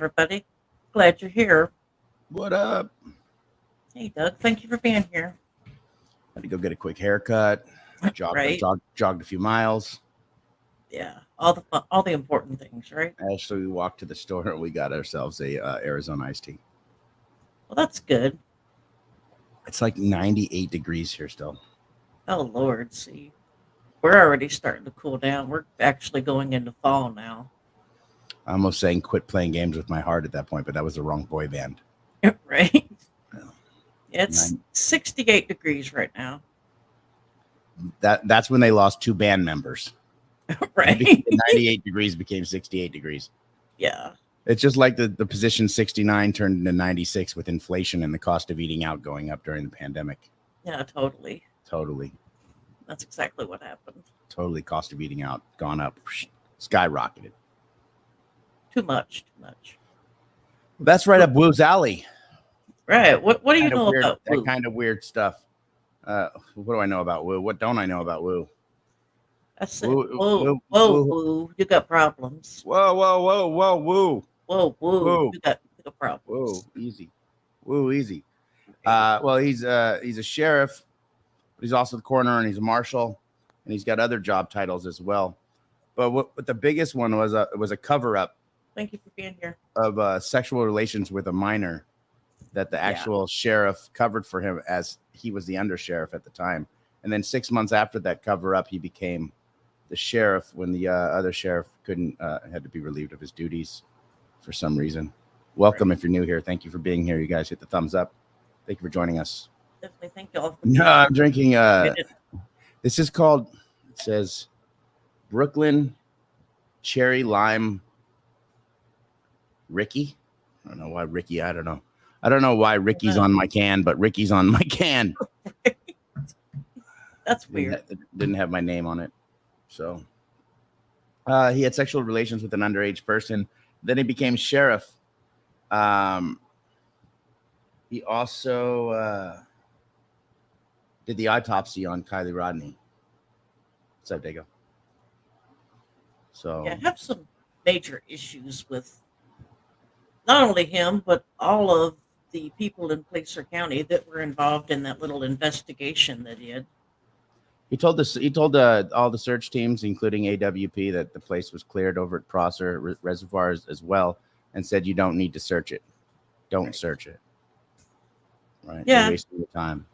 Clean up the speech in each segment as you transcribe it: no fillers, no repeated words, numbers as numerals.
everybody. Glad you're here. What up? Hey, Doug. Thank you for being here. Had to go get a quick haircut. Right? Jogged a few miles. Yeah. All the important things, right? Actually, we walked to the store and we got ourselves a Arizona iced tea. Well, that's good. It's like 98 degrees here still. Oh, Lord. See, we're already starting to cool down. We're actually going into fall now. I almost saying quit playing games with my heart at that point, but that was the wrong boy band. Right? Well, It's 68 degrees right now. That's when they lost two band members. Right? 98 degrees became 68 degrees. Yeah. It's just like the position 69 turned into 96 with inflation and the cost of eating out going up during the pandemic. Yeah, totally. Totally. That's exactly what happened. Totally cost of eating out gone up, skyrocketed. Too much. That's right up Woo's alley. Right. What do you know about that Woo? kind of weird stuff? What do I know about Woo? What don't I know about Woo? I said, whoa, you got problems. Whoa, Whoa, Woo. you got problems. Woo, easy. Woo, easy. Well, he's a sheriff, but he's also the coroner and he's a marshal, and he's got other job titles as well. But what the biggest one was a cover up. Thank you for being here. Of sexual relations with a minor that the actual sheriff covered for him as he was the undersheriff at the time. And then 6 months after that cover up, he became the sheriff when the other sheriff had to be relieved of his duties for some reason. Welcome if you're new here. Thank you for being here. You guys hit the thumbs up. Thank you for joining us. Definitely thank you all. No, I'm drinking. This is called, it says Brooklyn Cherry Lime Ricky. I don't know why Ricky. I don't know why Ricky's on my can, but Ricky's on my can. That's weird. Didn't have my name on it. So he had sexual relations with an underage person. Then he became sheriff. He also did the autopsy on Kylie Rodney. What's up, Dago? So I have some major issues with not only him, but all of the people in Placer County that were involved in that little investigation that he had. He told all the search teams, including AWP, that the place was cleared over at Prosser Reservoirs as well, and said you don't need to search it. Don't search it. Right? Yeah. You're wasting your time.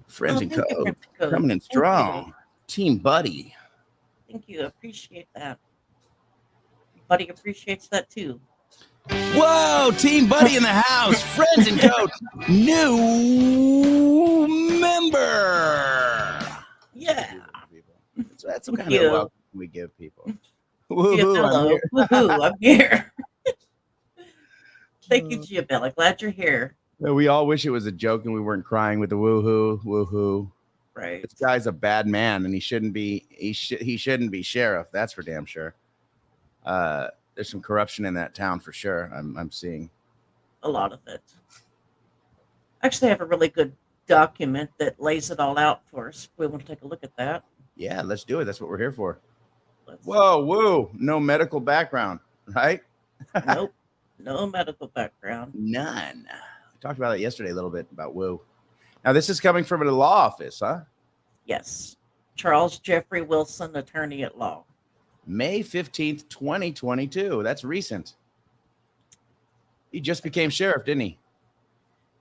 Friends and Code coming in strong. Team Buddy. Thank you. Appreciate that. Buddy appreciates that too. Whoa, Team Buddy in the house. Friends and Code. New member. Yeah. So that's what kind of welcome we give people. Hello. Woohoo, I'm here. Thank you, Giabella. Glad you're here. We all wish it was a joke and we weren't crying with the woohoo. Right. This guy's a bad man and he shouldn't be sheriff. That's for damn sure. There's some corruption in that town for sure. I'm seeing a lot of it. Actually, I have a really good document that lays it all out for us. We want to take a look at that. Yeah, let's do it. That's what we're here for. Whoa, woo. No medical background, right? Nope. No medical background. None. We talked about it yesterday a little bit about woo. Now, this is coming from a law office, huh? Yes. Charles Jeffrey Wilson, attorney at law. May 15th, 2022. That's recent. He just became sheriff, didn't he?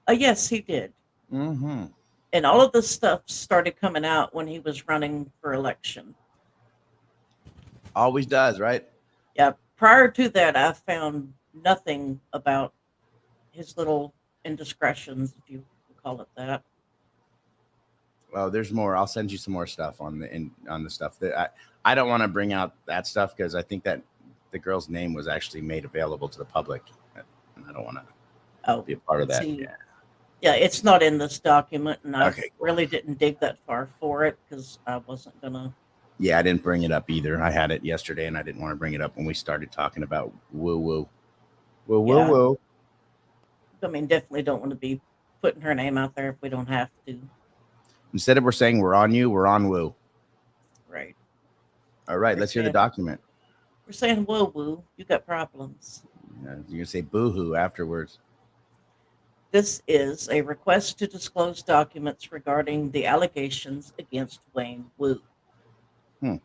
Yes, he did. Mm-hmm. And all of this stuff started coming out when he was running for election. Always does, right? Yeah. Prior to that, I found nothing about his little indiscretions, if you call it that. Well, there's more. I'll send you some more stuff on the stuff that I don't want to bring out that stuff because I think that the girl's name was actually made available to the public, and I don't want to be a part of that. Yeah, it's not in this document, and I really didn't dig that far for it because I wasn't gonna. Yeah, I didn't bring it up either. I had it yesterday, and I didn't want to bring it up when we started talking about woo. I mean, definitely don't want to be putting her name out there if we don't have to. Instead of we're saying we're on you, we're on woo. Right. All right, let's hear the document. We're saying whoa woo, you got problems. You're gonna say boo-hoo afterwards. This is a request to disclose documents regarding the allegations against Wayne Wu. Hmm.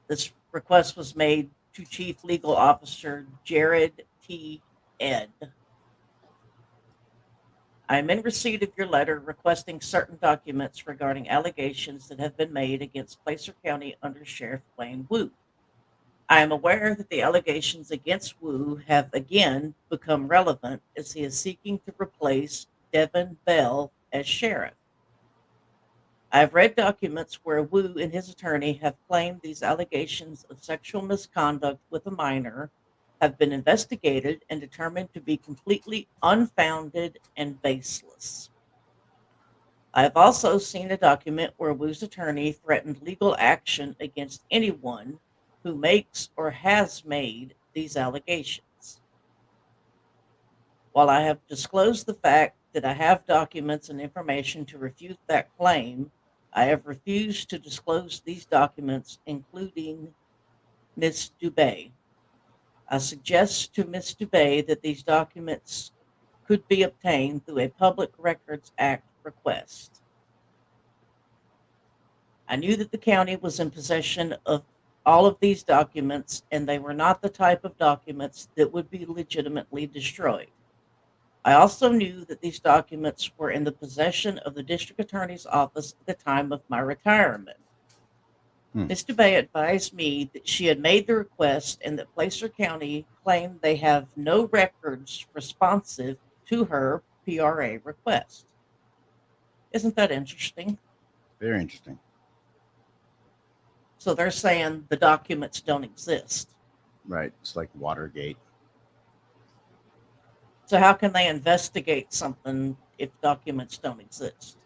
This request was made to Chief Legal Officer Jared T. Ed. I am in receipt of your letter requesting certain documents regarding allegations that have been made against Placer County Under Sheriff Wayne Wu. I am aware that the allegations against Wu have again become relevant as he is seeking to replace Devin Bell as sheriff. I have read documents where Wu and his attorney have claimed these allegations of sexual misconduct with a minor have been investigated and determined to be completely unfounded and baseless. I have also seen a document where Wu's attorney threatened legal action against anyone who makes or has made these allegations. While I have disclosed the fact that I have documents and information to refute that claim, I have refused to disclose these documents, including Ms. Dubé. I suggest to Ms. Dubé that these documents could be obtained through a Public Records Act request. I knew that the county was in possession of all of these documents, and they were not the type of documents that would be legitimately destroyed. I also knew that these documents were in the possession of the district attorney's office at the time of my retirement. Ms. Dubé advised me that she had made the request and that Placer County claimed they have no records responsive to her PRA request. Isn't that interesting? Very interesting. So they're saying the documents don't exist. Right. It's like Watergate. So how can they investigate something if documents don't exist?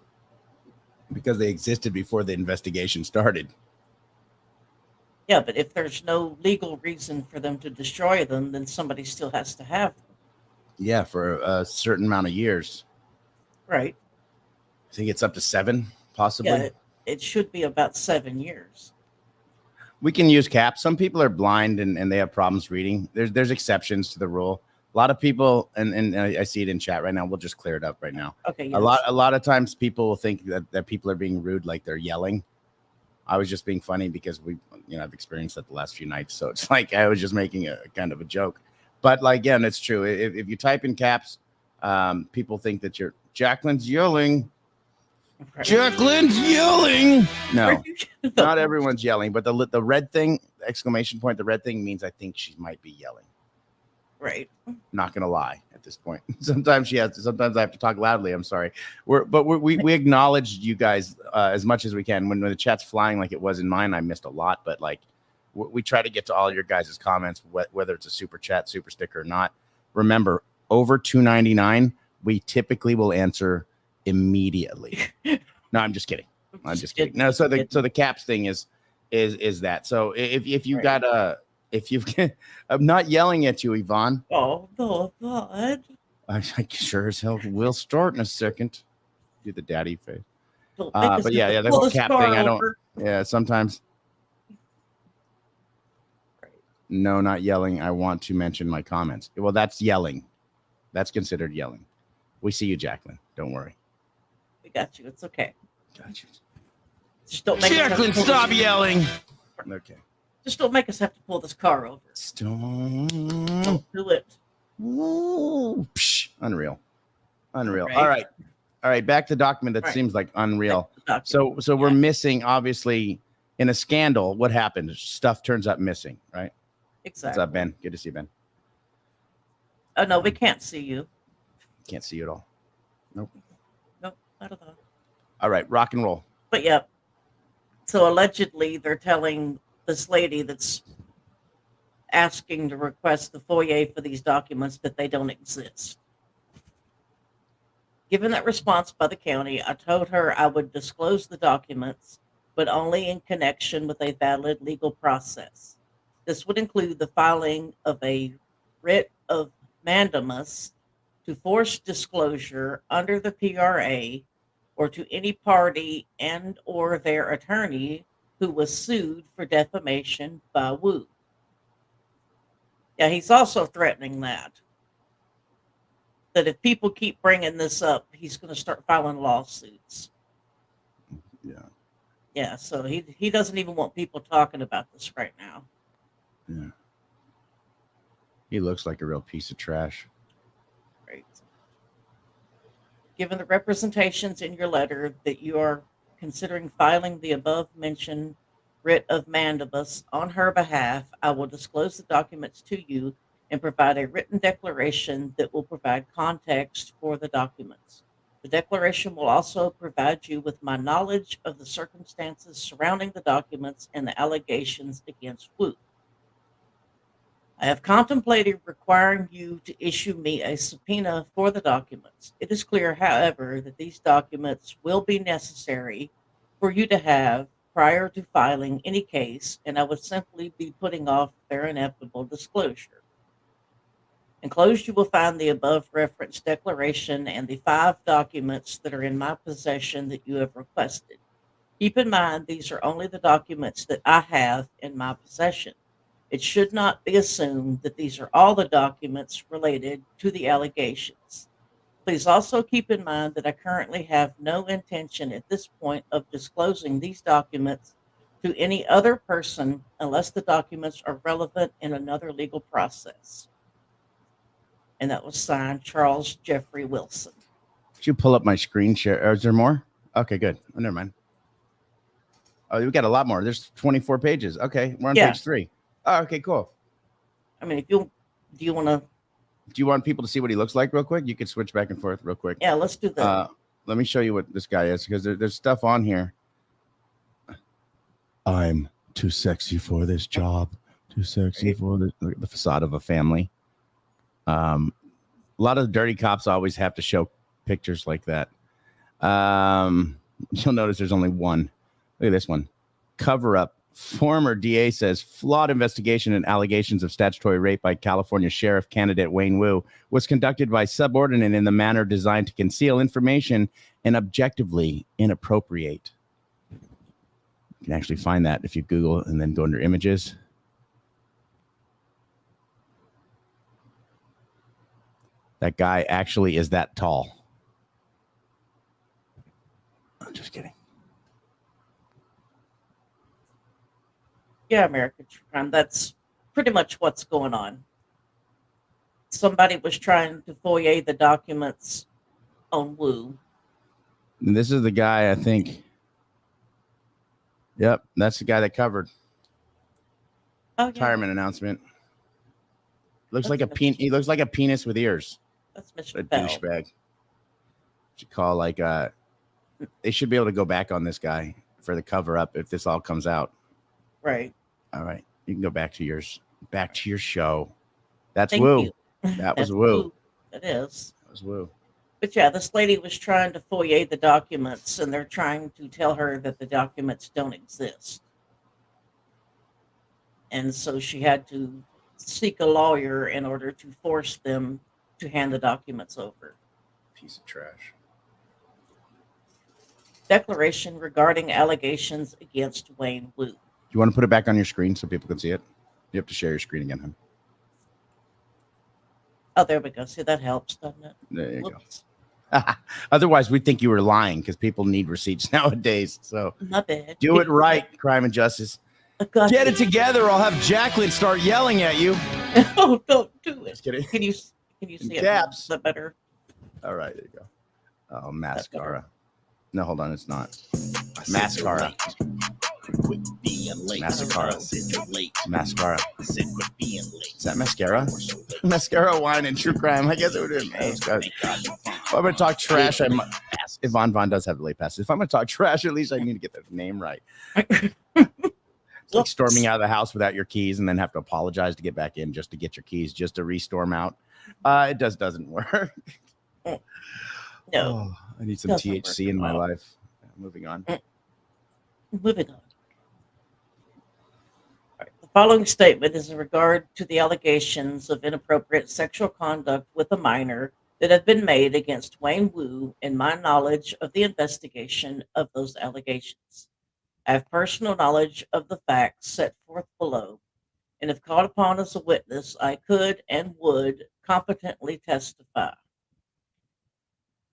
Because they existed before the investigation started. Yeah, but if there's no legal reason for them to destroy them, then somebody still has to have them. Yeah, for a certain amount of years. Right. I think it's up to 7, possibly. Yeah, it should be about 7 years. We can use caps. Some people are blind and they have problems reading. There's exceptions to the rule. A lot of people, and I see it in chat right now. We'll just clear it up right now. Okay. Yes. A lot of times people will think that people are being rude, like they're yelling. I was just being funny because I've experienced that the last few nights. So it's like I was just making a kind of a joke. But like, again, it's true. If you type in caps, people think that you're Jacqueline's yelling. Right. Jacqueline's yelling. No, No. not everyone's yelling, but the red thing, exclamation point, the red thing means I think she might be yelling. Right. Not gonna lie at this point. Sometimes I have to talk loudly. I'm sorry. We acknowledge you guys as much as we can. When the chat's flying like it was in mine, I missed a lot, but like we try to get to all your guys' comments, whether it's a super chat, super sticker or not. Remember, over $2.99, we typically will answer immediately. No, I'm just kidding. I'm just kidding. No, so the caps thing is that. So if you Right. got I'm not yelling at you, Yvonne. Oh, no, God. I sure as hell will start in a second. Do the daddy face. Don't make us But have to yeah, the pull whole this cap car thing. I don't. over. Yeah, sometimes. Right. No, not yelling. I want to mention my comments. Well, that's yelling. That's considered yelling. We see you, Jacqueline. Don't worry. We got you. It's okay. Got you. Just don't make Jacqueline, us have to stop yelling. Okay. Just don't make us have to pull this car over. Stop. Don't do it. Ooh, psh, unreal. Right. All right. Back to document that Right. seems like unreal. Document. So we're missing, obviously, in a scandal. What happens? Stuff turns up missing, right? Exactly. What's up, Ben? Good to see you, Ben. Oh no, we can't see you. Can't see you at all. Nope. Nope, not at all. All right, rock and roll. But yeah. So allegedly, they're telling this lady that's asking to request the FOIA for these documents that they don't exist. Given that response by the county, I told her I would disclose the documents, but only in connection with a valid legal process. This would include the filing of a writ of mandamus to force disclosure under the PRA or to any party and or their attorney who was sued for defamation by Wu. Yeah, he's also threatening that if people keep bringing this up, he's going to start filing lawsuits. Yeah. Yeah, so he doesn't even want people talking about this right now. Yeah. He looks like a real piece of trash. Right. Given the representations in your letter that you are considering filing the above mentioned writ of mandibus on her behalf, I will disclose the documents to you and provide a written declaration that will provide context for the documents. The declaration will also provide you with my knowledge of the circumstances surrounding the documents and the allegations against Wu. I have contemplated requiring you to issue me a subpoena for the documents. It is clear, however, that these documents will be necessary for you to have prior to filing any case, and I would simply be putting off their inevitable disclosure. Enclosed, you will find the above referenced declaration and the 5 documents that are in my possession that you have requested. Keep in mind, these are only the documents that I have in my possession. It should not be assumed that these are all the documents related to the allegations. Please also keep in mind that I currently have no intention at this point of disclosing these documents to any other person unless the documents are relevant in another legal process. And that was signed Charles Jeffrey Wilson. Could you pull up my screen share? Or is there more? Okay, good. Oh, never mind. Oh, we got a lot more. There's 24 pages. Okay, we're on page 3. Oh, okay, cool. I mean, do you want to? Do you want people to see what he looks like real quick? You could switch back and forth real quick. Yeah, let's do that. Let me show you what this guy is, because there's stuff on here. I'm too sexy for this job. Too sexy for the facade of a family. A lot of the dirty cops always have to show pictures like that. You'll notice there's only one. Look at this one. Cover up. Former DA says flawed investigation and allegations of statutory rape by California Sheriff candidate Wayne Wu was conducted by subordinate in the manner designed to conceal information and objectively inappropriate. You can actually find that if you Google and then go under images. That guy actually is that tall. I'm just kidding. Yeah, American True Crime. That's pretty much what's going on. Somebody was trying to foyer the documents on Wu. And this is the guy, I think. Yep, that's the guy that covered. Oh, yeah. Retirement announcement. Looks like a He looks like a penis with ears. That's Mr. A Bell. douchebag. Should call they should be able to go back on this guy for the cover up if this all comes out. Right. All right. You can go back to yours. Back to your show. That's Thank Wu. you. That was Wu. It is. That was Wu. But yeah, this lady was trying to foyer the documents, and they're trying to tell her that the documents don't exist. And so she had to seek a lawyer in order to force them to hand the documents over. Piece of trash. Declaration regarding allegations against Wayne Wu. You want to put it back on your screen so people can see it? You have to share your screen again, hon. Oh, there we go. See, that helps, doesn't it? There you Whoops. go. Otherwise, we'd think you were lying because people need receipts nowadays. So My bad. do it right, Crime and Justice. Get it together. I'll have Jacqueline start yelling at you. Oh, don't do it. Just kidding. Can you see it? Caps. Is that better? All right, there you go. Oh, mascara. No, hold on. It's not. Mascara. Quit being late. Mascara. Late. Mascara. I said quit being late. Is that mascara? Mascara, wine, and true crime. I guess it would. If I'm going to talk trash, if Von does have the late pass. If I'm going to talk trash, at least I need to get the name right. It's like storming out of the house without your keys and then have to apologize to get back in just to get your keys, just to restorm out. It doesn't work. No. Oh, I need some THC in my life. Moving on. Moving on. All right. The following statement is in regard to the allegations of inappropriate sexual conduct with a minor that have been made against Wayne Wu and my knowledge of the investigation of those allegations. I have personal knowledge of the facts set forth below, and if called upon as a witness, I could and would competently testify.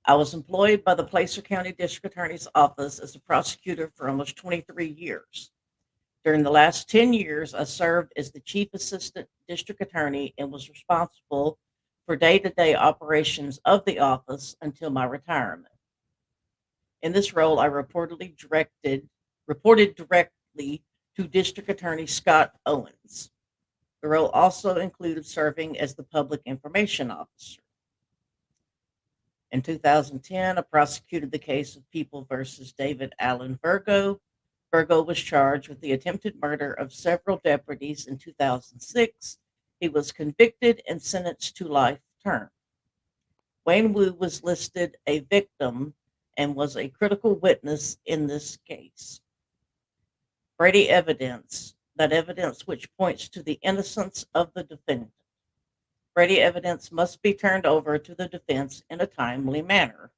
I was employed by the Placer County District Attorney's Office as a prosecutor for almost 23 years. During the last 10 years, I served as the Chief Assistant District Attorney and was responsible for day-to-day operations of the office until my retirement. In this role, I reported directly to District Attorney Scott Owens. The role also included serving as the Public Information Officer. In 2010, I prosecuted the case of People versus David Allen Virgo. Virgo was charged with the attempted murder of several deputies in 2006. He was convicted and sentenced to life term. Wayne Wu was listed a victim and was a critical witness in this case. Brady evidence, that evidence which points to the innocence of the defendant. Brady evidence must be turned over to the defense in a timely manner.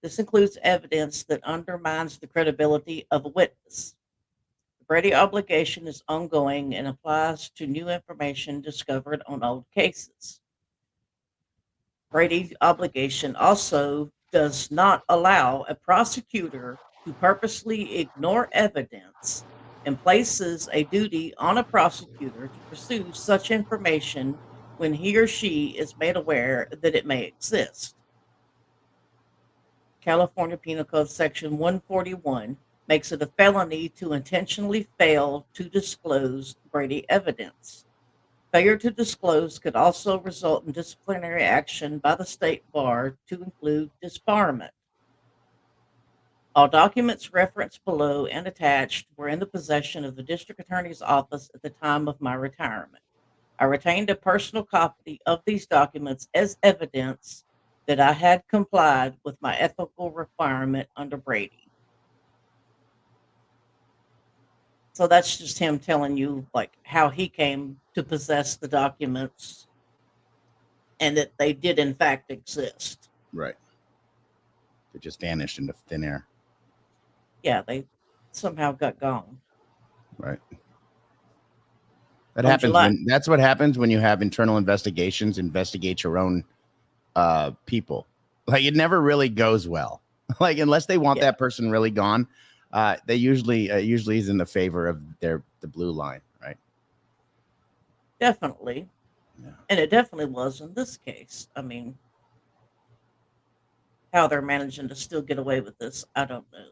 This includes evidence that undermines the credibility of a witness. The Brady obligation is ongoing and applies to new information discovered on old cases. Brady obligation also does not allow a prosecutor to purposely ignore evidence and places a duty on a prosecutor to pursue such information when he or she is made aware that it may exist. California Penal Code Section 141 makes it a felony to intentionally fail to disclose Brady evidence. Failure to disclose could also result in disciplinary action by the state bar to include disbarment. All documents referenced below and attached were in the possession of the District Attorney's Office at the time of my retirement. I retained a personal copy of these documents as evidence that I had complied with my ethical requirement under Brady. So that's just him telling you like how he came to possess the documents and that they did in fact exist. Right. They just vanished into thin air. Yeah, they somehow got gone. Right. That On happens July- when that's what happens when you have internal investigations, investigate your own people. Like it never really goes well. Like unless they want Yeah. that person really gone, they usually is in the favor of the blue line, right? Definitely. Yeah. And it definitely was in this case. I mean, how they're managing to still get away with this, I don't know.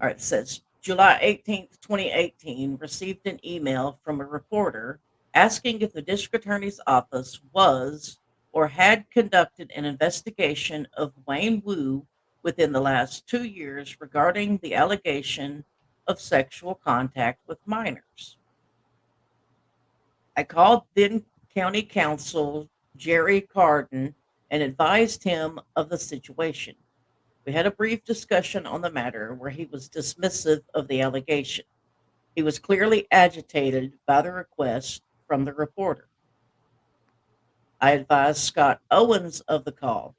All right, it says July 18th, 2018, received an email from a reporter asking if the district attorney's office was or had conducted an investigation of Wayne Wu within the last 2 years regarding the allegation of sexual contact with minors. I called then County Counsel Jerry Carden and advised him of the situation. We had a brief discussion on the matter where he was dismissive of the allegation. He was clearly agitated by the request from the reporter. I advised Scott Owens of the call.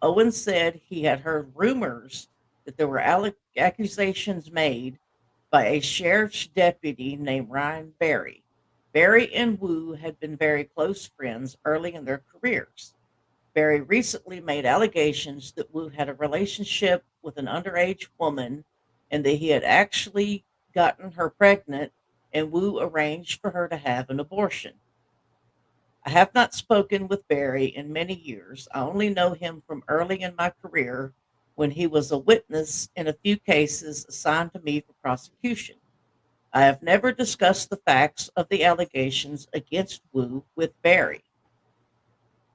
Owens said he had heard rumors that there were accusations made by a sheriff's deputy named Ryan Berry. Berry and Wu had been very close friends early in their careers. Berry recently made allegations that Wu had a relationship with an underage woman and that he had actually gotten her pregnant and Wu arranged for her to have an abortion. I have not spoken with Berry in many years. I only know him from early in my career when he was a witness in a few cases assigned to me for prosecution. I have never discussed the facts of the allegations against Wu with Berry.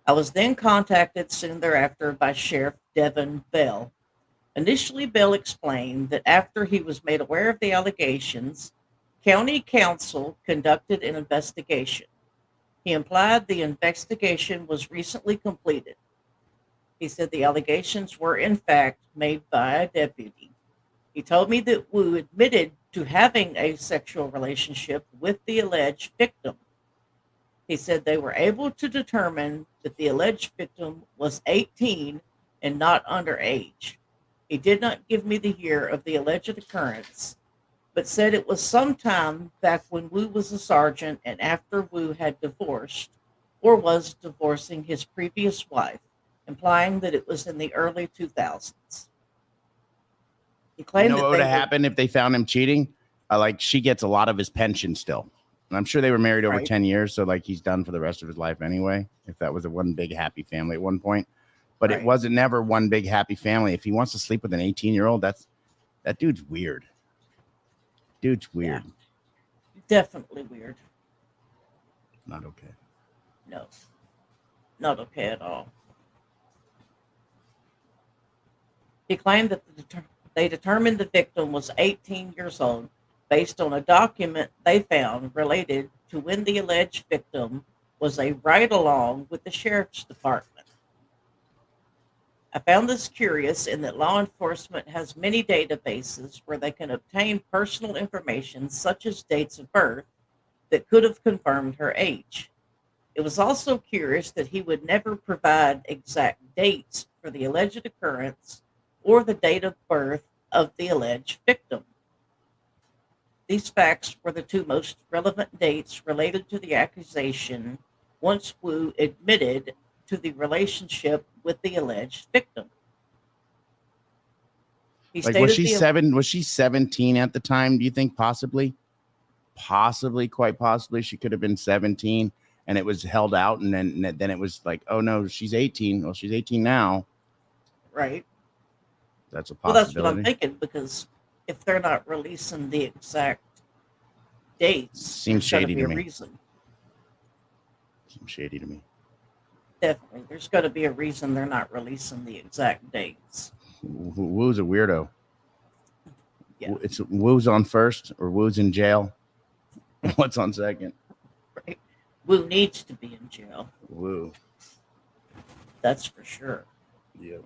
I was then contacted soon thereafter by Sheriff Devin Bell. Initially, Bell explained that after he was made aware of the allegations, County Counsel conducted an investigation. He implied the investigation was recently completed. He said the allegations were in fact made by a deputy. He told me that Wu admitted to having a sexual relationship with the alleged victim. He said they were able to determine that the alleged victim was 18 and not underage. He did not give me the year of the alleged occurrence, but said it was sometime back when Wu was a sergeant and after Wu had divorced or was divorcing his previous wife, implying that it was in the early 2000s. He You claimed know that what would they have were happened if they found him cheating? Like she gets a lot of his pension still. And I'm sure they were married over right, 10 years. So like he's done for the rest of his life anyway, if that was a one big happy family at one point. But it right. wasn't never one big happy family. If he wants to sleep with an 18-year-old, that dude's weird. Dude's Yeah, weird. definitely weird. Not okay. No, not okay at all. He claimed that they determined the victim was 18 years old based on a document they found related to when the alleged victim was a ride along with the sheriff's department. I found this curious in that law enforcement has many databases where they can obtain personal information such as dates of birth that could have confirmed her age. It was also curious that he would never provide exact dates for the alleged occurrence or the date of birth of the alleged victim. These facts were the two most relevant dates related to the accusation once Wu admitted to the relationship with the alleged victim. He Like was stated she the seven? Was she 17 at the time? Do you think possibly? Possibly, quite possibly, she could have been 17 and it was held out, and then it was like, oh no, she's 18. Well, she's 18 now. right. That's a Well, that's what I'm possibility. thinking because if they're not releasing the exact dates, Seems there's got to shady be to a me. reason. Seems shady to me. Definitely. There's got to be a reason they're not releasing the exact dates. Woo's a weirdo. Yeah, It's Woo's on first or Woo's in jail. What's on second? right. Wu needs to be in jail. Woo. That's for sure. Yeah.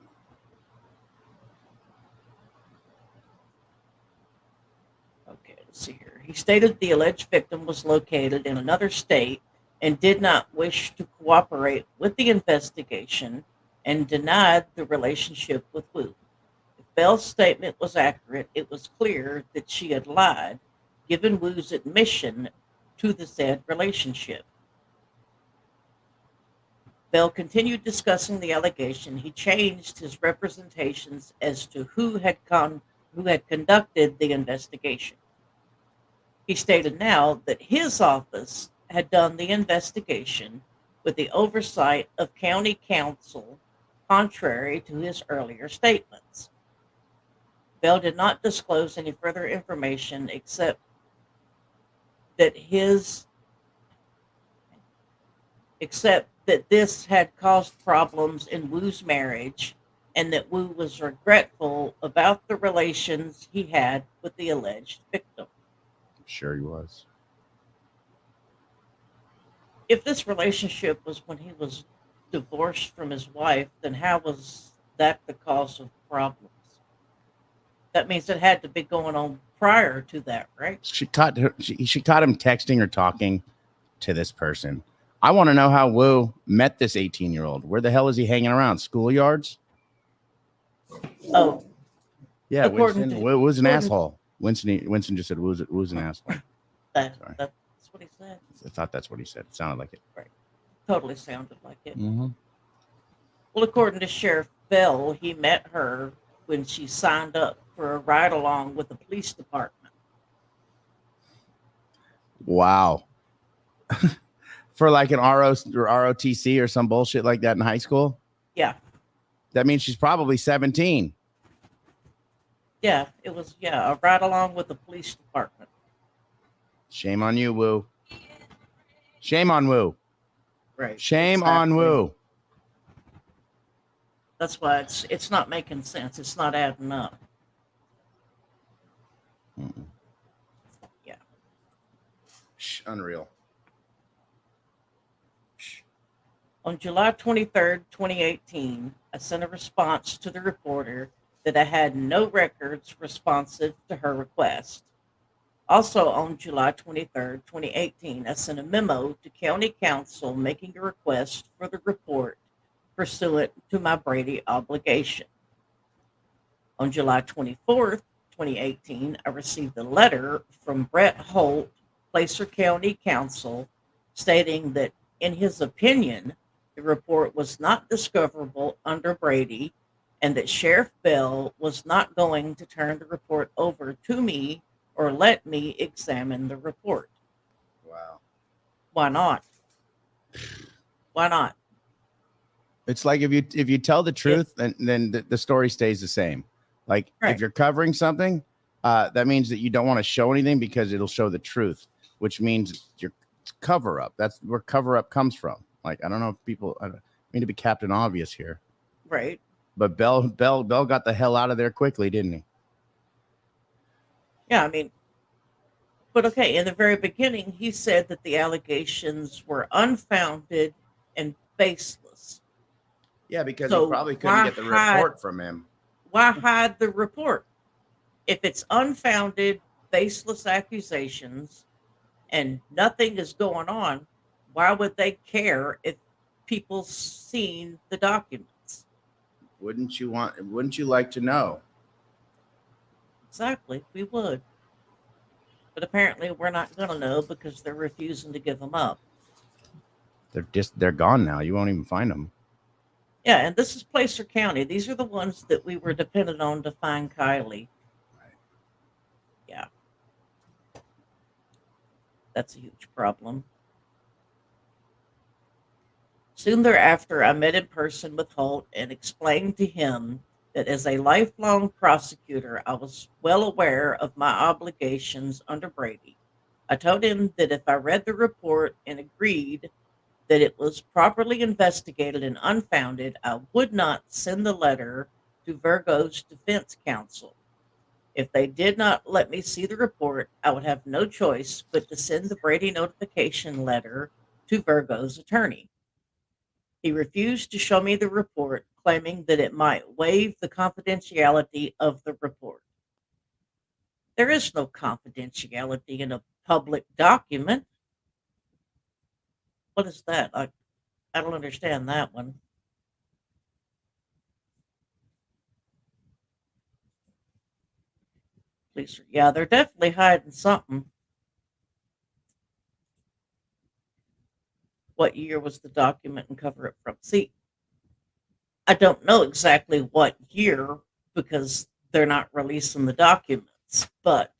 Okay, let's see here. He stated the alleged victim was located in another state and did not wish to cooperate with the investigation and denied the relationship with Wu. If Bell's statement was accurate, it was clear that she had lied, given Wu's admission to the said relationship. Bell continued discussing the allegation. He changed his representations as to who had conducted the investigation. He stated now that his office had done the investigation with the oversight of county council, contrary to his earlier statements. Bell did not disclose any further information that his except that this had caused problems in Wu's marriage and that Wu was regretful about the relations he had with the alleged victim. I'm sure he was. If this relationship was when he was divorced from his wife, then how was that the cause of problems? That means it had to be going on prior to that, right? She caught him texting or talking to this person. I want to know how Wu met this 18-year-old. Where the hell is he hanging around? Schoolyards? Oh, Yeah, according Winston. to Wu's an according asshole. Winston just said Wu's an asshole. Sorry. that's what he said. I thought that's what he said. It sounded like it. Right. Totally sounded like it. Mm-hmm. Well, according to Sheriff Bell, he met her when she signed up for a ride along with the police department. Wow. For like an RO or ROTC or some bullshit like that in high school? Yeah. That means she's probably 17. Yeah, it was a ride along with the police department. Shame on you, Wu. Shame on Wu. Right. Shame exactly. on Wu. That's why it's not making sense. It's not adding up. Mm-mm. Yeah. Unreal. On July 23rd, 2018, I sent a response to the reporter that I had no records responsive to her request. Also on July 23rd, 2018, I sent a memo to County Council making a request for the report pursuant to my Brady obligation. On July 24th, 2018, I received a letter from Brett Holt, Placer County Council, stating that, in his opinion, the report was not discoverable under Brady and that Sheriff Bell was not going to turn the report over to me or let me examine the report. Wow. Why not? Why not? It's like if you tell the If truth, then the story stays the same. Like if right, you're covering something, that means that you don't want to show anything because it'll show the truth, which means your cover up. That's where cover up comes from. Like I don't know if people. I don't mean to be Captain Obvious here, right. but Bell got the hell out of there quickly, didn't he? Yeah, I mean, but okay, in the very beginning, he said that the allegations were unfounded and baseless. Yeah, because he So probably couldn't get the report from him. why hide the report? If it's unfounded, baseless accusations and nothing is going on, why would they care if people seen the documents? Wouldn't you like to know? Exactly, we would. But apparently we're not going to know because they're refusing to give them up. They're gone now. You won't even find them. Yeah, and this is Placer County. These are the ones that we were dependent on to find Kylie. Yeah, that's a huge problem. Soon thereafter, I met in person with Holt and explained to him that as a lifelong prosecutor, I was well aware of my obligations under Brady. I told him that if I read the report and agreed that it was properly investigated and unfounded, I would not send the letter to Virgo's defense counsel. If they did not let me see the report, I would have no choice but to send the Brady notification letter to Virgo's attorney. He refused to show me the report, claiming that it might waive the confidentiality of the report. There is no confidentiality in a public document. What is that? I don't understand that one. Please, yeah, they're definitely hiding something. What year was the document and cover it from? See, I don't know exactly what year because they're not releasing the documents, but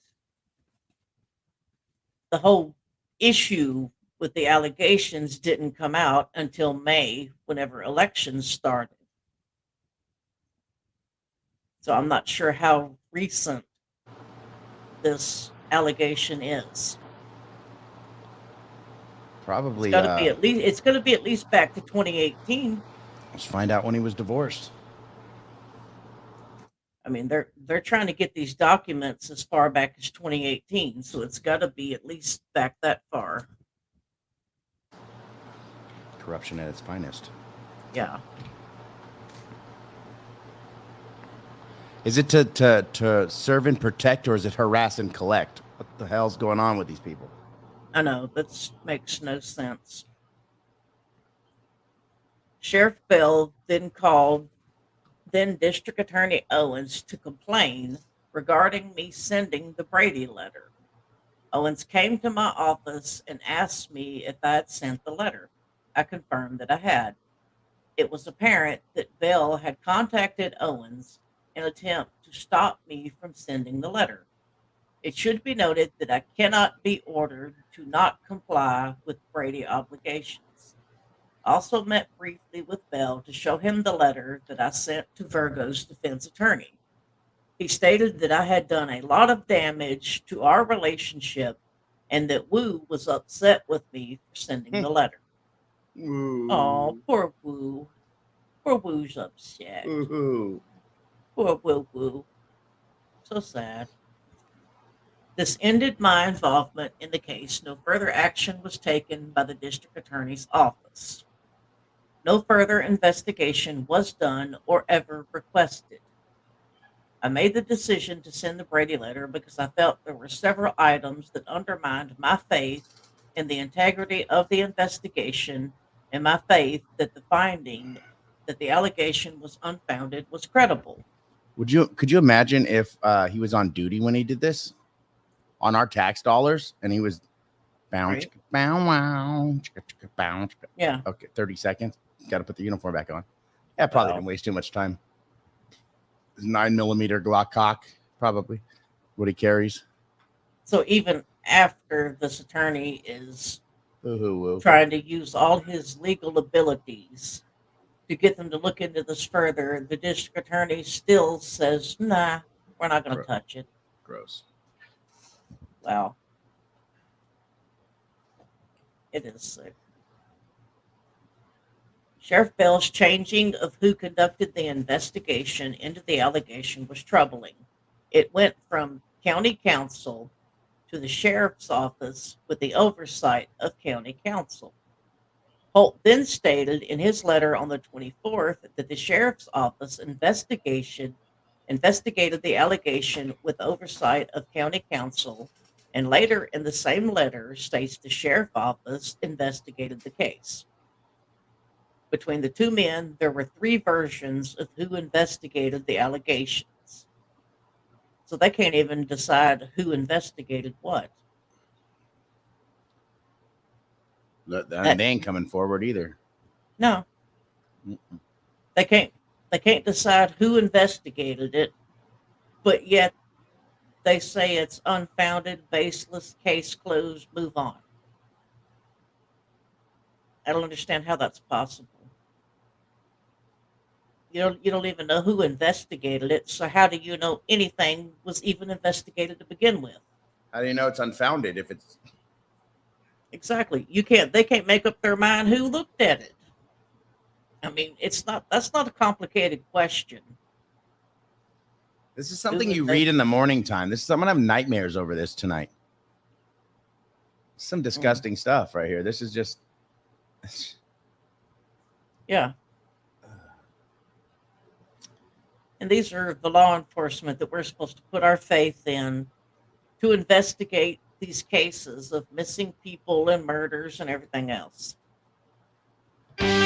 the whole issue with the allegations didn't come out until May, whenever elections started. So I'm not sure how recent this allegation is. Probably. It's going to be at least back to 2018. Let's find out when he was divorced. I mean, they're trying to get these documents as far back as 2018, so it's got to be at least back that far. Corruption at its finest. Yeah. Is it to serve and protect, or is it harass and collect? What the hell's going on with these people? I know, that makes no sense. Sheriff Bell then called then District Attorney Owens to complain regarding me sending the Brady letter. Owens came to my office and asked me if I had sent the letter. I confirmed that I had. It was apparent that Bell had contacted Owens in an attempt to stop me from sending the letter. It should be noted that I cannot be ordered to not comply with Brady obligations. I also met briefly with Bell to show him the letter that I sent to Virgo's defense attorney. He stated that I had done a lot of damage to our relationship and that Wu was upset with me for sending the letter. Oh, poor Wu. Poor Wu's upset. Ooh. Poor Wu. So sad. This ended my involvement in the case. No further action was taken by the district attorney's office. No further investigation was done or ever requested. I made the decision to send the Brady letter because I felt there were several items that undermined my faith in the integrity of the investigation and my faith that the finding that the allegation was unfounded was credible. Could you imagine if he was on duty when he did this on our tax dollars and he was Right. Yeah. Okay, 30 seconds. Got to put the uniform back on. Yeah, probably Well, didn't waste too much time. 9mm Glock cock, probably what he carries. so even after this attorney is Woo-hoo-woo. trying to use all his legal abilities to get them to look into this further, the district attorney still says, nah, we're not going to touch it. Gross. Wow. It is sick. Sheriff Bell's changing of who conducted the investigation into the allegation was troubling. It went from county council to the sheriff's office with the oversight of county council. Holt then stated in his letter on the 24th that the sheriff's office investigated the allegation with oversight of county council, and later in the same letter states the sheriff's office investigated the case. Between the two men, there were three versions of who investigated the allegations. So they can't even decide who investigated what. They ain't coming forward either. No, Mm-mm. they can't. They can't decide who investigated it, but yet they say it's unfounded, baseless, case closed, move on. I don't understand how that's possible. You don't even know who investigated it, so how do you know anything was even investigated to begin with? How do you know it's unfounded if it's Exactly. They can't make up their mind who looked at it. I mean, that's not a complicated question. this is something Who you read in the morning time. I'm gonna have nightmares over this tonight. Some disgusting stuff right here. This is just Yeah. And these are the law enforcement that we're supposed to put our faith in to investigate these cases of missing people and murders and everything else.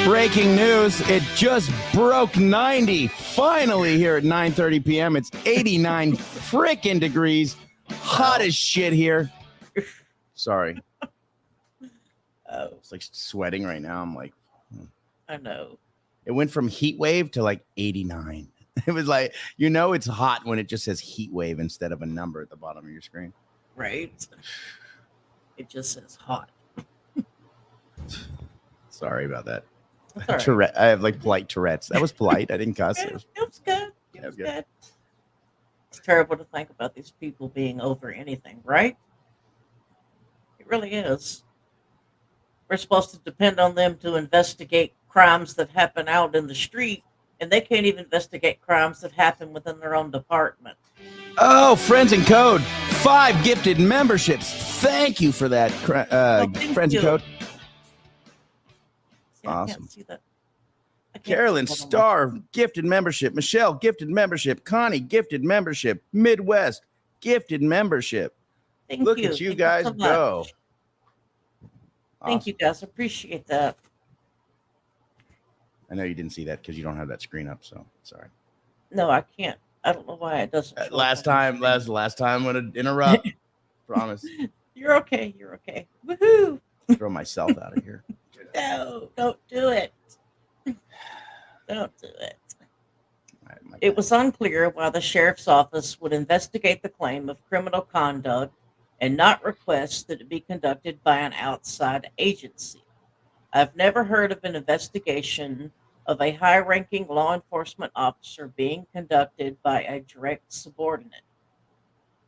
breaking news. It just broke 90. Finally here at 9:30 p.m. It's 89 freaking degrees. Hot as shit here. Sorry. Oh, It's like sweating right now. I'm like, I know. it went from heat wave to like 89. It was like, it's hot when it just says heat wave instead of a number at the bottom of your screen. Right? It just says hot. Sorry about that. That's all right. Tourette. I have like polite Tourette's. That was polite. I didn't cuss. It was good. It Yeah, was good. good. It's terrible to think about these people being over anything, right? It really is. We're supposed to depend on them to investigate crimes that happen out in the street, and they can't even investigate crimes that happen within their own department. Oh, Friends and Code. 5 gifted memberships. Thank you for that, Thank Friends you. and Code. See, I Awesome. can't see that. I can't Carolyn see that on my- Starr, gifted membership. Michelle, gifted membership. Connie, gifted membership. Midwest, gifted membership. Thank Look you. at you Thank guys so much. go. Thank you, guys. Appreciate that. I know you didn't see that because you don't have that screen up, so sorry. No, I can't. I don't know why it doesn't. show up Last on the time, last time I'm gonna interrupt. Promise. screen. You're okay. You're okay. Woohoo! Throw myself out of here. No, don't do it. Don't do it. All right, my It bad. was unclear why the sheriff's office would investigate the claim of criminal conduct and not request that it be conducted by an outside agency. I've never heard of an investigation of a high ranking law enforcement officer being conducted by a direct subordinate.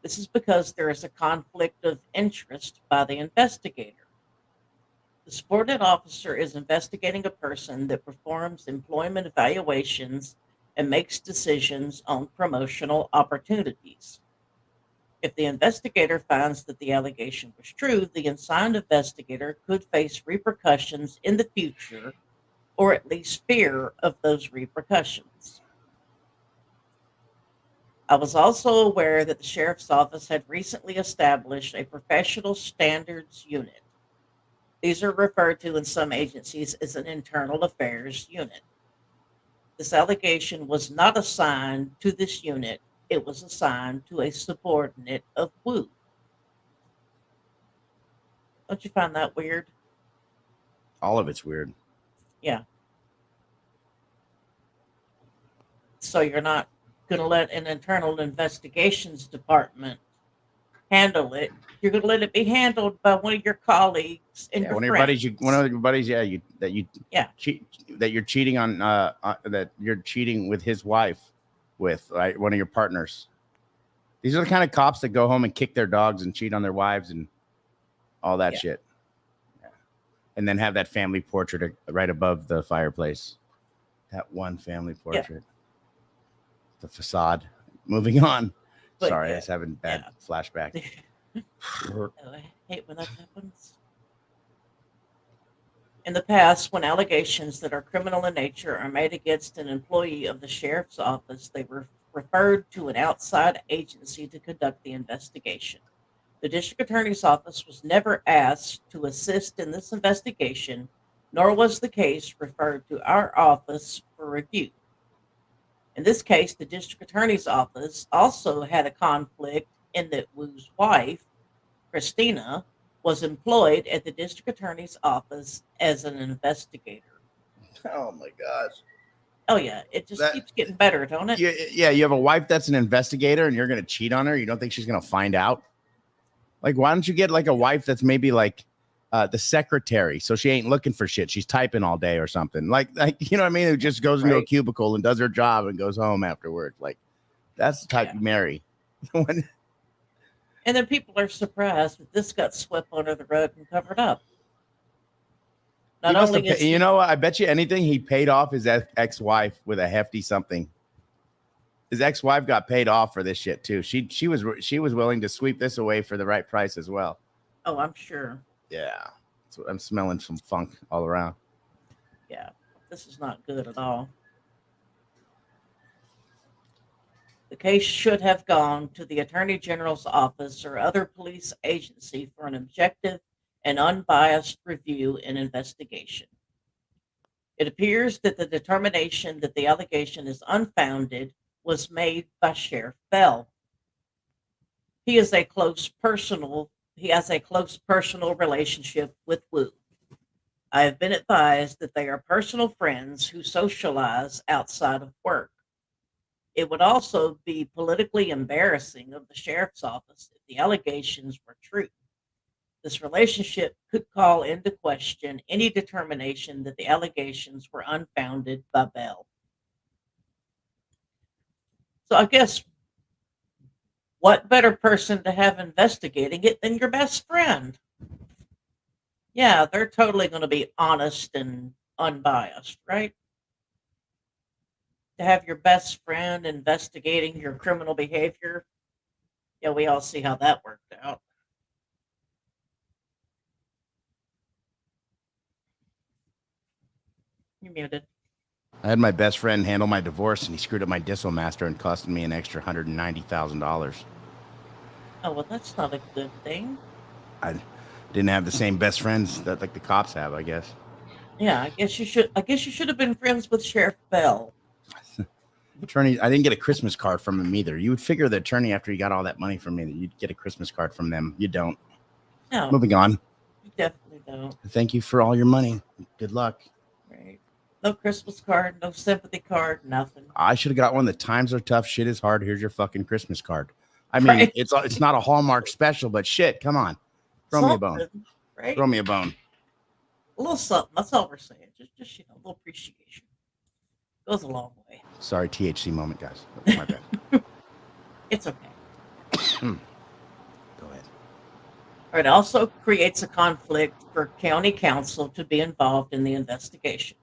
This is because there is a conflict of interest by the investigator. The subordinate officer is investigating a person that performs employment evaluations and makes decisions on promotional opportunities. If the investigator finds that the allegation was true, the assigned investigator could face repercussions in the future, or at least fear of those repercussions. I was also aware that the sheriff's office had recently established a professional standards unit. These are referred to in some agencies as an internal affairs unit. This allegation was not assigned to this unit. It was assigned to a subordinate of Wu. Don't you find that weird? All of it's weird. Yeah. So you're not going to let an internal investigations department handle it. You're going to let it be handled by one of your colleagues and Yeah, your one of your friends. buddies, one of your buddies, yeah, Yeah. that you're cheating on, that you're cheating with his wife, with right, one of your partners. These are the kind of cops that go home and kick their dogs and cheat on their wives and all that Yeah. shit. Yeah. And then have that family portrait right above the fireplace. That one family portrait. The facade. Moving on. But Sorry, yeah, I was having bad flashback. Oh, I hate when that happens. In the past, when allegations that are criminal in nature are made against an employee of the sheriff's office, they were referred to an outside agency to conduct the investigation. The district attorney's office was never asked to assist in this investigation, nor was the case referred to our office for review. In this case, the district attorney's office also had a conflict in that Wu's wife, Christina, was employed at the district attorney's office as an investigator. Oh my gosh. Oh yeah, it just keeps getting better, don't it? Yeah, you have a wife that's an investigator and you're going to cheat on her. You don't think she's going to find out? Like, why don't you get like a wife that's maybe like the secretary, so she ain't looking for shit. She's typing all day or something. Like you know what I mean? Who just goes into a cubicle and does her job and goes home afterwards. Like, that's the type you marry. And then people are surprised that this got swept under the rug and covered up. Not only is you know, I bet you anything he paid off his ex-wife with a hefty something. His ex-wife got paid off for this shit too. She was willing to sweep this away for the right price as well. Oh, I'm sure. Yeah, so I'm smelling some funk all around. Yeah, this is not good at all. The case should have gone to the Attorney General's office or other police agency for an objective and unbiased review and investigation. It appears that the determination that the allegation is unfounded was made by Sheriff Bell. He has a close personal relationship with Wu. I have been advised that they are personal friends who socialize outside of work. It would also be politically embarrassing of the sheriff's office if the allegations were true. This relationship could call into question any determination that the allegations were unfounded by Bell. So I guess what better person to have investigating it than your best friend? Yeah, they're totally going to be honest and unbiased, right? To have your best friend investigating your criminal behavior. Yeah, we all see how that worked out. You're muted. I had my best friend handle my divorce, and he screwed up my Disso Master and costed me an extra $190,000. Oh, well, that's not a good thing. I didn't have the same best friends that like the cops have, I guess. Yeah, I guess you should have been friends with Sheriff Bell. Attorney, I didn't get a Christmas card from him either. You would figure the attorney, after you got all that money from me, that you'd get a Christmas card from them. You don't. No. Moving on. You definitely don't. Thank you for all your money. Good luck. Right. No Christmas card, no sympathy card, nothing. I should have got one. The times are tough. Shit is hard. Here's your fucking Christmas card. I mean, it's not a Hallmark special, but shit, come on. Throw me a bone. Right? Throw me a bone. A little something. That's all we're saying. Just a little appreciation. Goes a long way. Sorry, THC moment, guys. That's my bad. It's okay. Go ahead. It also creates a conflict for county council to be involved in the investigation.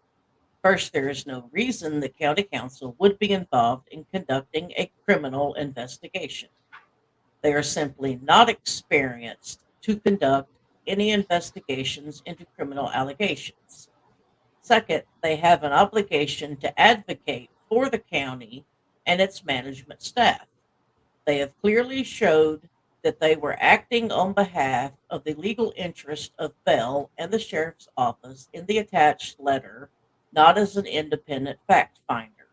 First, there is no reason the county council would be involved in conducting a criminal investigation. They are simply not experienced to conduct any investigations into criminal allegations. Second, they have an obligation to advocate for the county and its management staff. They have clearly showed that they were acting on behalf of the legal interest of Bell and the sheriff's office in the attached letter, not as an independent fact finder.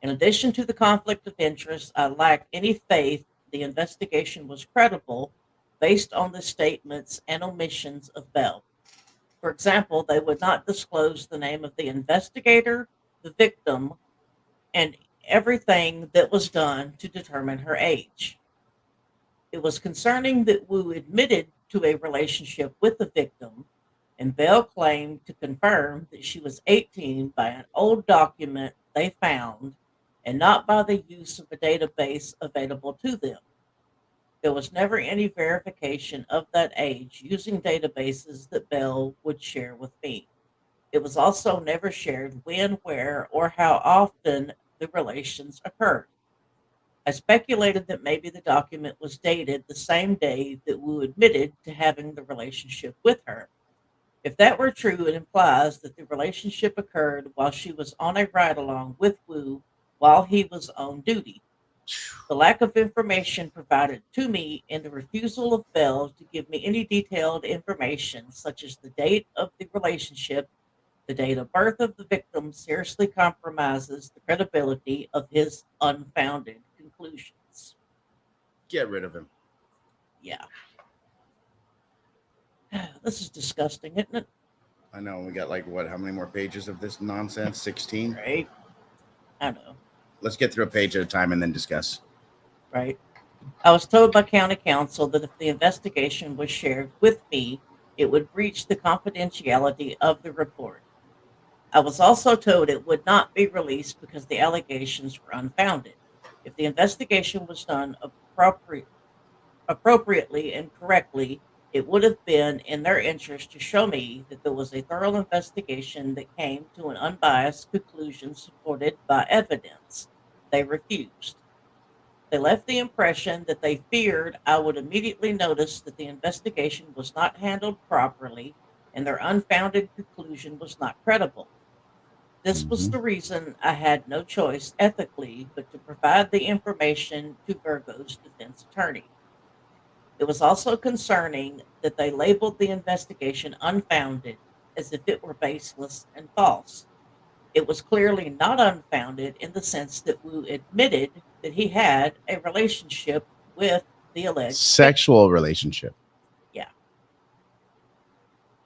In addition to the conflict of interest, I lack any faith the investigation was credible based on the statements and omissions of Bell. For example, they would not disclose the name of the investigator, the victim, and everything that was done to determine her age. It was concerning that Wu admitted to a relationship with the victim, and Bell claimed to confirm that she was 18 by an old document they found and not by the use of a database available to them. There was never any verification of that age using databases that Bell would share with me. It was also never shared when, where, or how often the relations occurred. I speculated that maybe the document was dated the same day that Wu admitted to having the relationship with her. If that were true, it implies that the relationship occurred while she was on a ride along with Wu while he was on duty. The lack of information provided to me and the refusal of Bell to give me any detailed information, such as the date of the relationship, the date of birth of the victim, seriously compromises the credibility of his unfounded conclusions. Get rid of him. Yeah. This is disgusting, isn't it? I know. We got like what? How many more pages of this nonsense? 16. Right? I know. Let's get through a page at a time and then discuss. Right? I was told by county council that if the investigation was shared with me, it would breach the confidentiality of the report. I was also told it would not be released because the allegations were unfounded. If the investigation was done appropriately and correctly, it would have been in their interest to show me that there was a thorough investigation that came to an unbiased conclusion supported by evidence. They refused. They left the impression that they feared I would immediately notice that the investigation was not handled properly and their unfounded conclusion was not credible. This was Mhm. the reason I had no choice ethically but to provide the information to Virgo's defense attorney. It was also concerning that they labeled the investigation unfounded as if it were baseless and false. It was clearly not unfounded in the sense that Wu admitted that he had a relationship with the alleged victim. Sexual relationship. Yeah.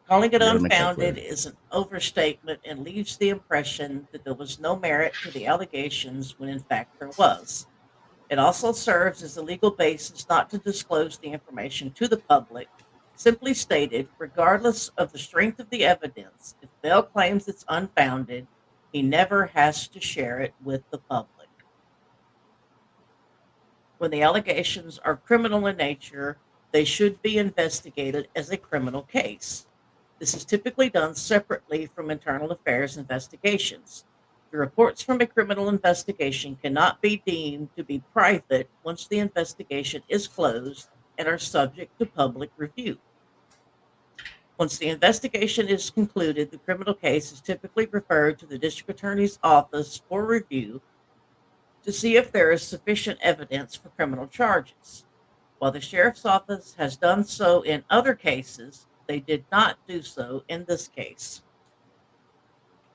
Calling it We got to make that unfounded clear. is an overstatement and leaves the impression that there was no merit to the allegations when in fact there was. It also serves as a legal basis not to disclose the information to the public. Simply stated, regardless of the strength of the evidence, if Bell claims it's unfounded, he never has to share it with the public. When the allegations are criminal in nature, they should be investigated as a criminal case. This is typically done separately from internal affairs investigations. The reports from a criminal investigation cannot be deemed to be private once the investigation is closed and are subject to public review. Once the investigation is concluded, the criminal case is typically referred to the district attorney's office for review to see if there is sufficient evidence for criminal charges. While the sheriff's office has done so in other cases, they did not do so in this case.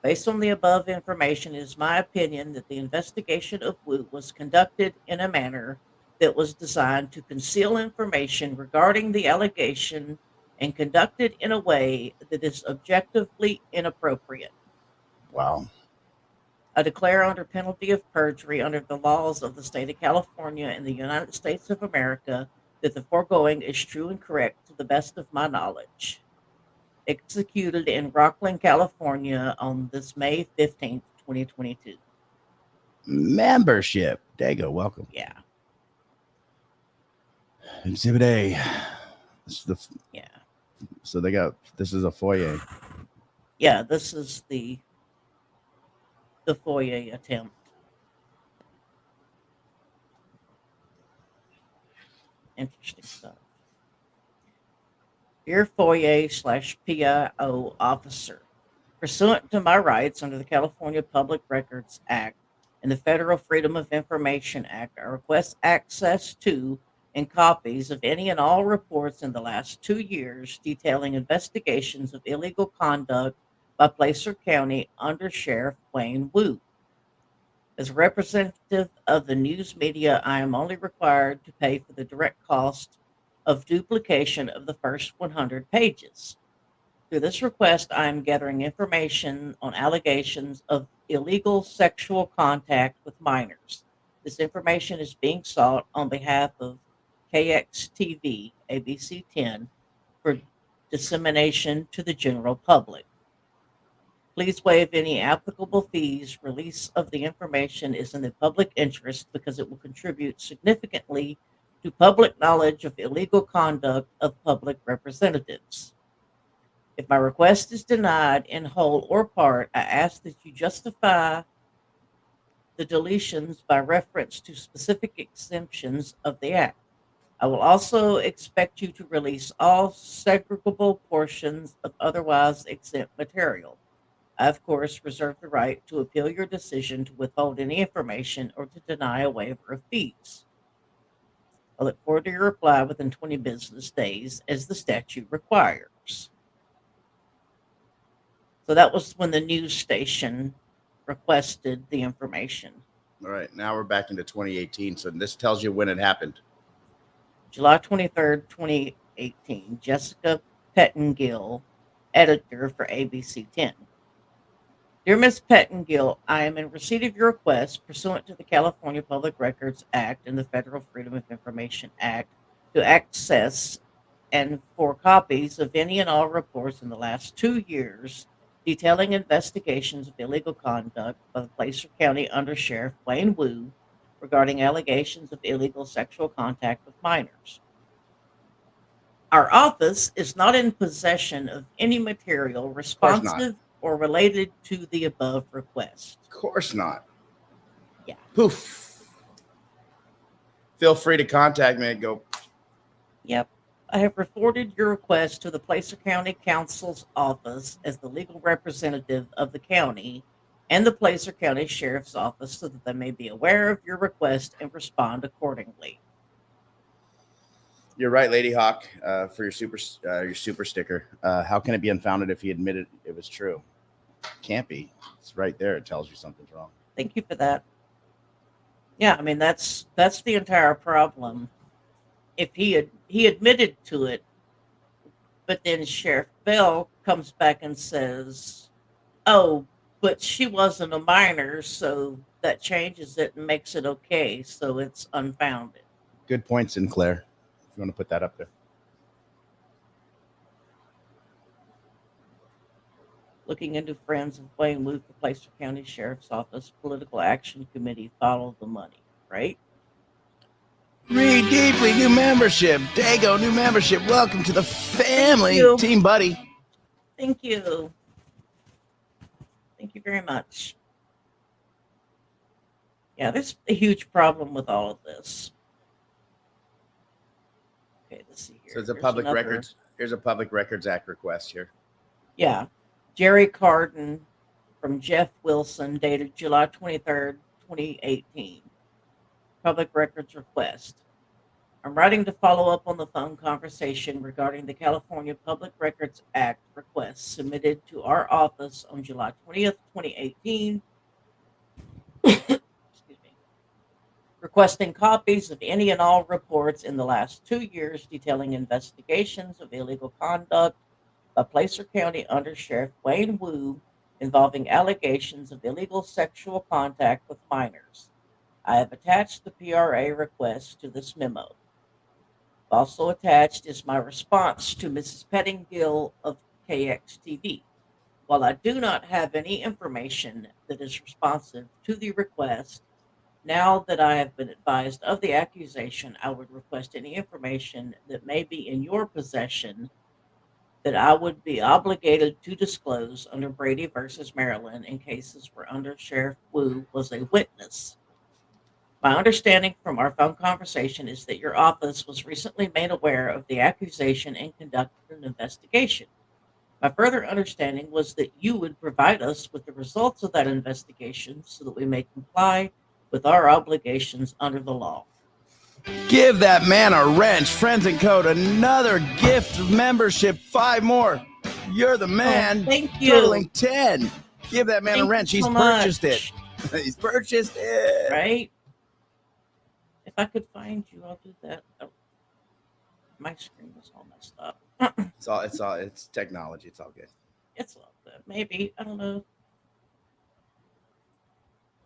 Based on the above information, it is my opinion that the investigation of Wu was conducted in a manner that was designed to conceal information regarding the allegation and conducted in a way that is objectively inappropriate. Wow. I declare under penalty of perjury under the laws of the state of California and the United States of America that the foregoing is true and correct to the best of my knowledge. Executed in Rockland, California on this May 15th, 2022. Membership. Dago, welcome. Yeah, Exhibit A. yeah. So they got this is a foyer. Yeah, this is the foyer attempt. Interesting stuff. Dear Foyer/PIO officer, pursuant to my rights under the California Public Records Act and the Federal Freedom of Information Act, I request access to and copies of any and all reports in the last 2 years detailing investigations of illegal conduct by Placer County Under Sheriff Wayne Wu. As a representative of the news media, I am only required to pay for the direct cost of duplication of the first 100 pages. Through this request, I am gathering information on allegations of illegal sexual contact with minors. This information is being sought on behalf of KXTV ABC 10 for dissemination to the general public. Please waive any applicable fees. Release of the information is in the public interest because it will contribute significantly to public knowledge of illegal conduct of public representatives. If my request is denied in whole or part, I ask that you justify the deletions by reference to specific exemptions of the Act. I will also expect you to release all segregable portions of otherwise exempt material. I, of course, reserve the right to appeal your decision to withhold any information or to deny a waiver of fees. I look forward to your reply within 20 business days as the statute requires. So that was when the news station requested the information. All right, now we're back into 2018. So this tells you when it happened. July 23rd, 2018. Jessica Pettengill, editor for ABC 10. Dear Ms. Pettengill, I am in receipt of your request pursuant to the California Public Records Act and the Federal Freedom of Information Act to access and for copies of any and all reports in the last 2 years detailing investigations of illegal conduct by the Placer County Undersheriff Wayne Wu regarding allegations of illegal sexual contact with minors. Our office is not in possession of any material responsive or related to the above request. Of course not. Yeah. Poof. Feel free to contact me and go. Yep. I have reported your request to the Placer County Council's office as the legal representative of the county and the Placer County Sheriff's Office so that they may be aware of your request and respond accordingly. You're right, Lady Hawk, for your super sticker. How can it be unfounded if he admitted it was true? Can't be. It's right there. It tells you something's wrong. Thank you for that. Yeah, I mean that's the entire problem. If he admitted to it, but then Sheriff Bell comes back and says, "Oh, but she wasn't a minor, so that changes it and makes it okay, so it's unfounded." Good point, Sinclair. If you want to put that up there. Looking into Friends of Wayne Wu, the Placer County Sheriff's Office Political Action Committee, follow the money, right? Read deeply, new membership. Dago, new membership. Welcome to the family, Thank you. Team Buddy. Thank you. Thank you very much. Yeah, there's a huge problem with all of this. Okay, let's see here. So it's a Here's public another- records. Here's a Public Records Act request here. Yeah. Jerry Carden from Jeff Wilson, dated July 23rd, 2018. Public records request. I'm writing to follow up on the phone conversation regarding the California Public Records Act request submitted to our office on July 20th, 2018. Excuse me. Requesting copies of any and all reports in the last 2 years detailing investigations of illegal conduct by Placer County Undersheriff Wayne Wu involving allegations of illegal sexual contact with minors. I have attached the PRA request to this memo. Also attached is my response to Mrs. Pettingill of KXTV. While I do not have any information that is responsive to the request, now that I have been advised of the accusation, I would request any information that may be in your possession that I would be obligated to disclose under Brady versus Maryland in cases where Undersheriff Wu was a witness. My understanding from our phone conversation is that your office was recently made aware of the accusation and conducted an investigation. My further understanding was that you would provide us with the results of that investigation so that we may comply with our obligations under the law. Give that man a wrench. Friends and Code, another gift of membership. 5 more. You're the man. Thank you. Totaling 10. Give that man Thank a wrench. you He's so purchased much. it. He's purchased it. right? If I could find you, I'll do that. Oh, my screen was all messed up. It's technology. It's all good. It's all good. Maybe. I don't know.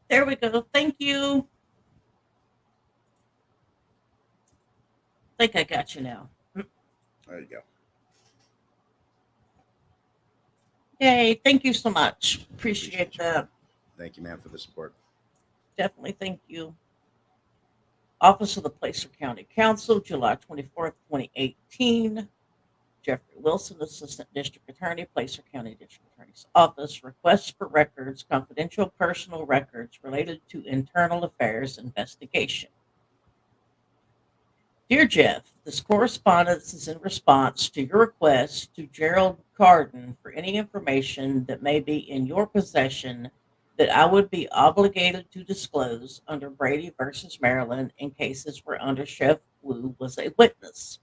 There we go. Thank you. Think I got you now. There you go. Yay. Thank you so much. Appreciate that. Thank you, man, for the support. Definitely thank you. Office of the Placer County Council, July 24th, 2018. Jeffrey Wilson, Assistant District Attorney, Placer County District Attorney's Office, requests for records, confidential personal records related to internal affairs investigation. Dear Jeff, this correspondence is in response to your request to Gerald Carden for any information that may be in your possession that I would be obligated to disclose under Brady versus Maryland in cases where Under Chef Wu was a witness.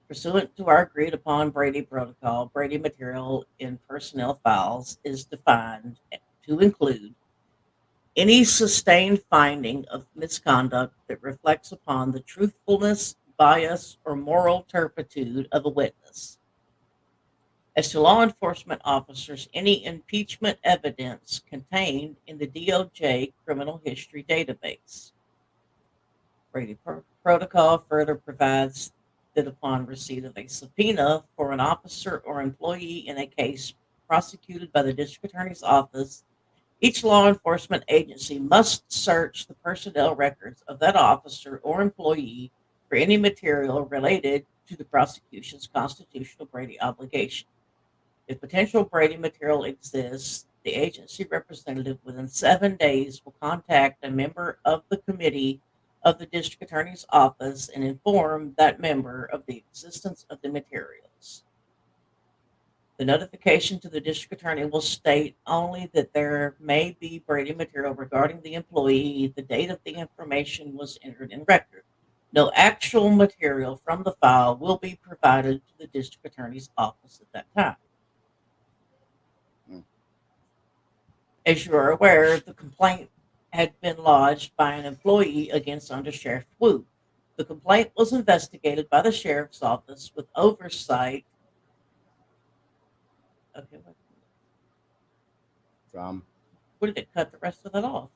Pursuant to our agreed upon Brady protocol, Brady material in personnel files is defined to include any sustained finding of misconduct that reflects upon the truthfulness, bias, or moral turpitude of a witness. As to law enforcement officers, any impeachment evidence contained in the DOJ criminal history database. Brady protocol further provides that upon receipt of a subpoena for an officer or employee in a case prosecuted by the district attorney's office, each law enforcement agency must search the personnel records of that officer or employee for any material related to the prosecution's constitutional Brady obligation. If potential Brady material exists, the agency representative within 7 days will contact a member of the committee of the district attorney's office and inform that member of the existence of the materials. The notification to the district attorney will state only that there may be Brady material regarding the employee, the date of the information was entered in record. No actual material from the file will be provided to the district attorney's office at that time. As you are aware, the complaint had been lodged by an employee against Under Sheriff Wu. The complaint was investigated by the sheriff's office with oversight. Okay, From where did it cut the rest of it off?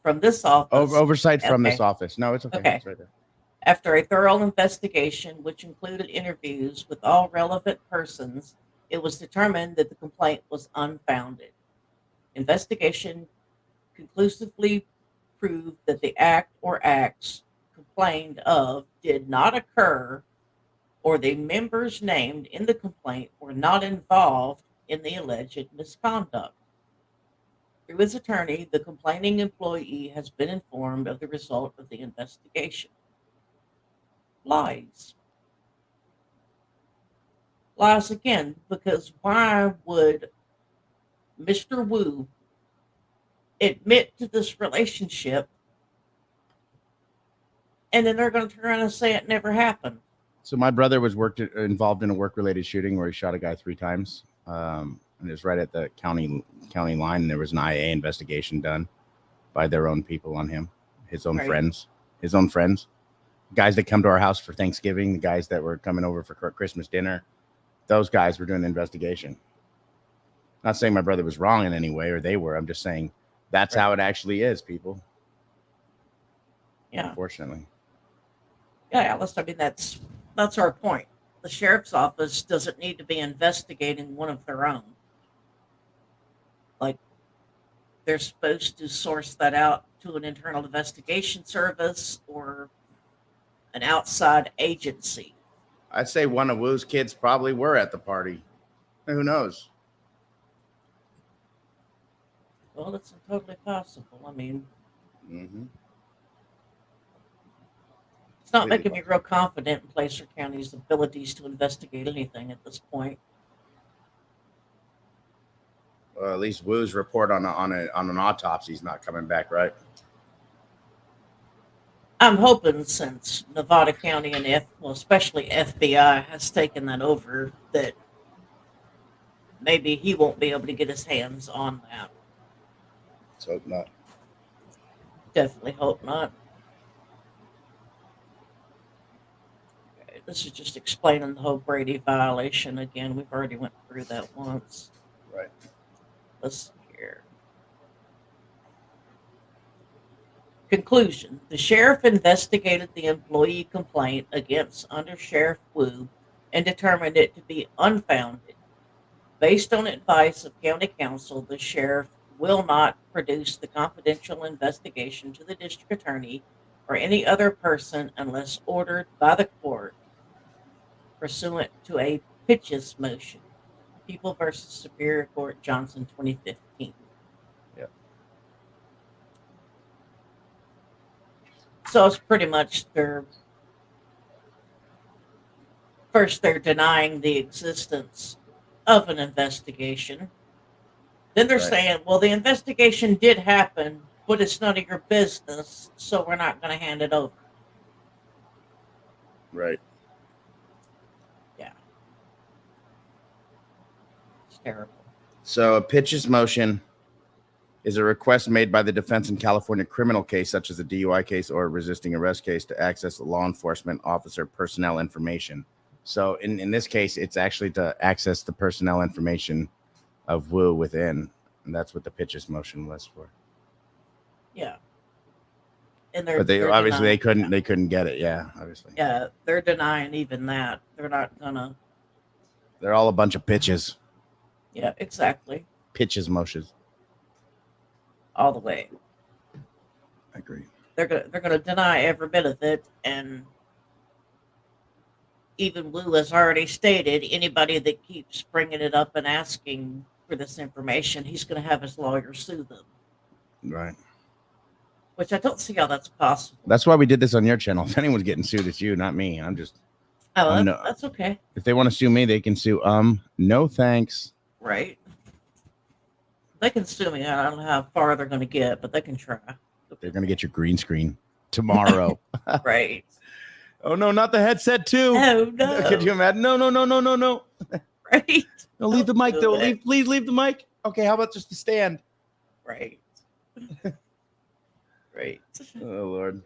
From this office. oversight from Okay. this office. No, it's okay. Okay. It's right there. After a thorough investigation, which included interviews with all relevant persons, it was determined that the complaint was unfounded. Investigation conclusively proved that the act or acts complained of did not occur, or the members named in the complaint were not involved in the alleged misconduct. Through his attorney, the complaining employee has been informed of the result of the investigation. Lies. Lies again, because why would Mr. Wu admit to this relationship and then they're going to turn around and say it never happened? So my brother was involved in a work-related shooting where he shot a guy 3 times. And it was right at the county line. And there was an IA investigation done by their own people on him, his own friends, guys that come to our house for Thanksgiving, the guys that were coming over for Christmas dinner. Those guys were doing the investigation. Not saying my brother was wrong in any way, or they were. I'm just saying that's how it actually is, people. Yeah. Unfortunately. Yeah, Alice. I mean, that's our point. The sheriff's office doesn't need to be investigating one of their own. Like, they're supposed to source that out to an internal investigation service or an outside agency. I'd say one of Wu's kids probably were at the party. Who knows? Well, it's totally possible. I mean, it's not making me real confident in Placer County's abilities to investigate anything at this point. Well, at least Wu's report on an autopsy is not coming back, right? I'm hoping, since Nevada County and especially FBI has taken that over, that maybe he won't be able to get his hands on that. Let's hope not. Definitely hope not. Okay, this is just explaining the whole Brady violation again. We've already went through that once. Right. Let's see here. Conclusion. The sheriff investigated the employee complaint against Under Sheriff Wu and determined it to be unfounded. Based on advice of county council, the sheriff will not produce the confidential investigation to the district attorney or any other person unless ordered by the court pursuant to a Pitches motion. People versus Superior Court, Johnson, 2015. Yeah. So it's pretty much they're denying the existence of an investigation. Then they're Right. saying, well, the investigation did happen, but it's none of your business, so we're not going to hand it over. Right. Yeah. It's terrible. So a Pitches motion is a request made by the defense in California criminal case, such as a DUI case or a resisting arrest case, to access law enforcement officer personnel information. So in this case, it's actually to access the personnel information of Wu within. And that's what the Pitches motion was for. Yeah. And But they they're obviously denying, they couldn't get it. Yeah, obviously. Yeah, they're denying even that. They're not gonna. They're all a bunch of pitches. Yeah, exactly. Pitches motions. All the way. I agree. They're gonna deny every bit of it, and even Wu has already stated anybody that keeps bringing it up and asking for this information, he's going to have his lawyer sue them. Right. Which I don't see how that's possible. That's why we did this on your channel. If anyone's getting sued, it's you, not me. Oh, no. that's okay. If they want to sue me, they can sue. No thanks. Right. They can sue me. I don't know how far they're going to get, but they can try. They're gonna get your green screen tomorrow. Right. Oh no, not the headset too. Oh no. Could you imagine? No. Right. No, leave the mic do though. that. Please leave the mic. Okay, how about just the stand? Right. Right. Oh Lord.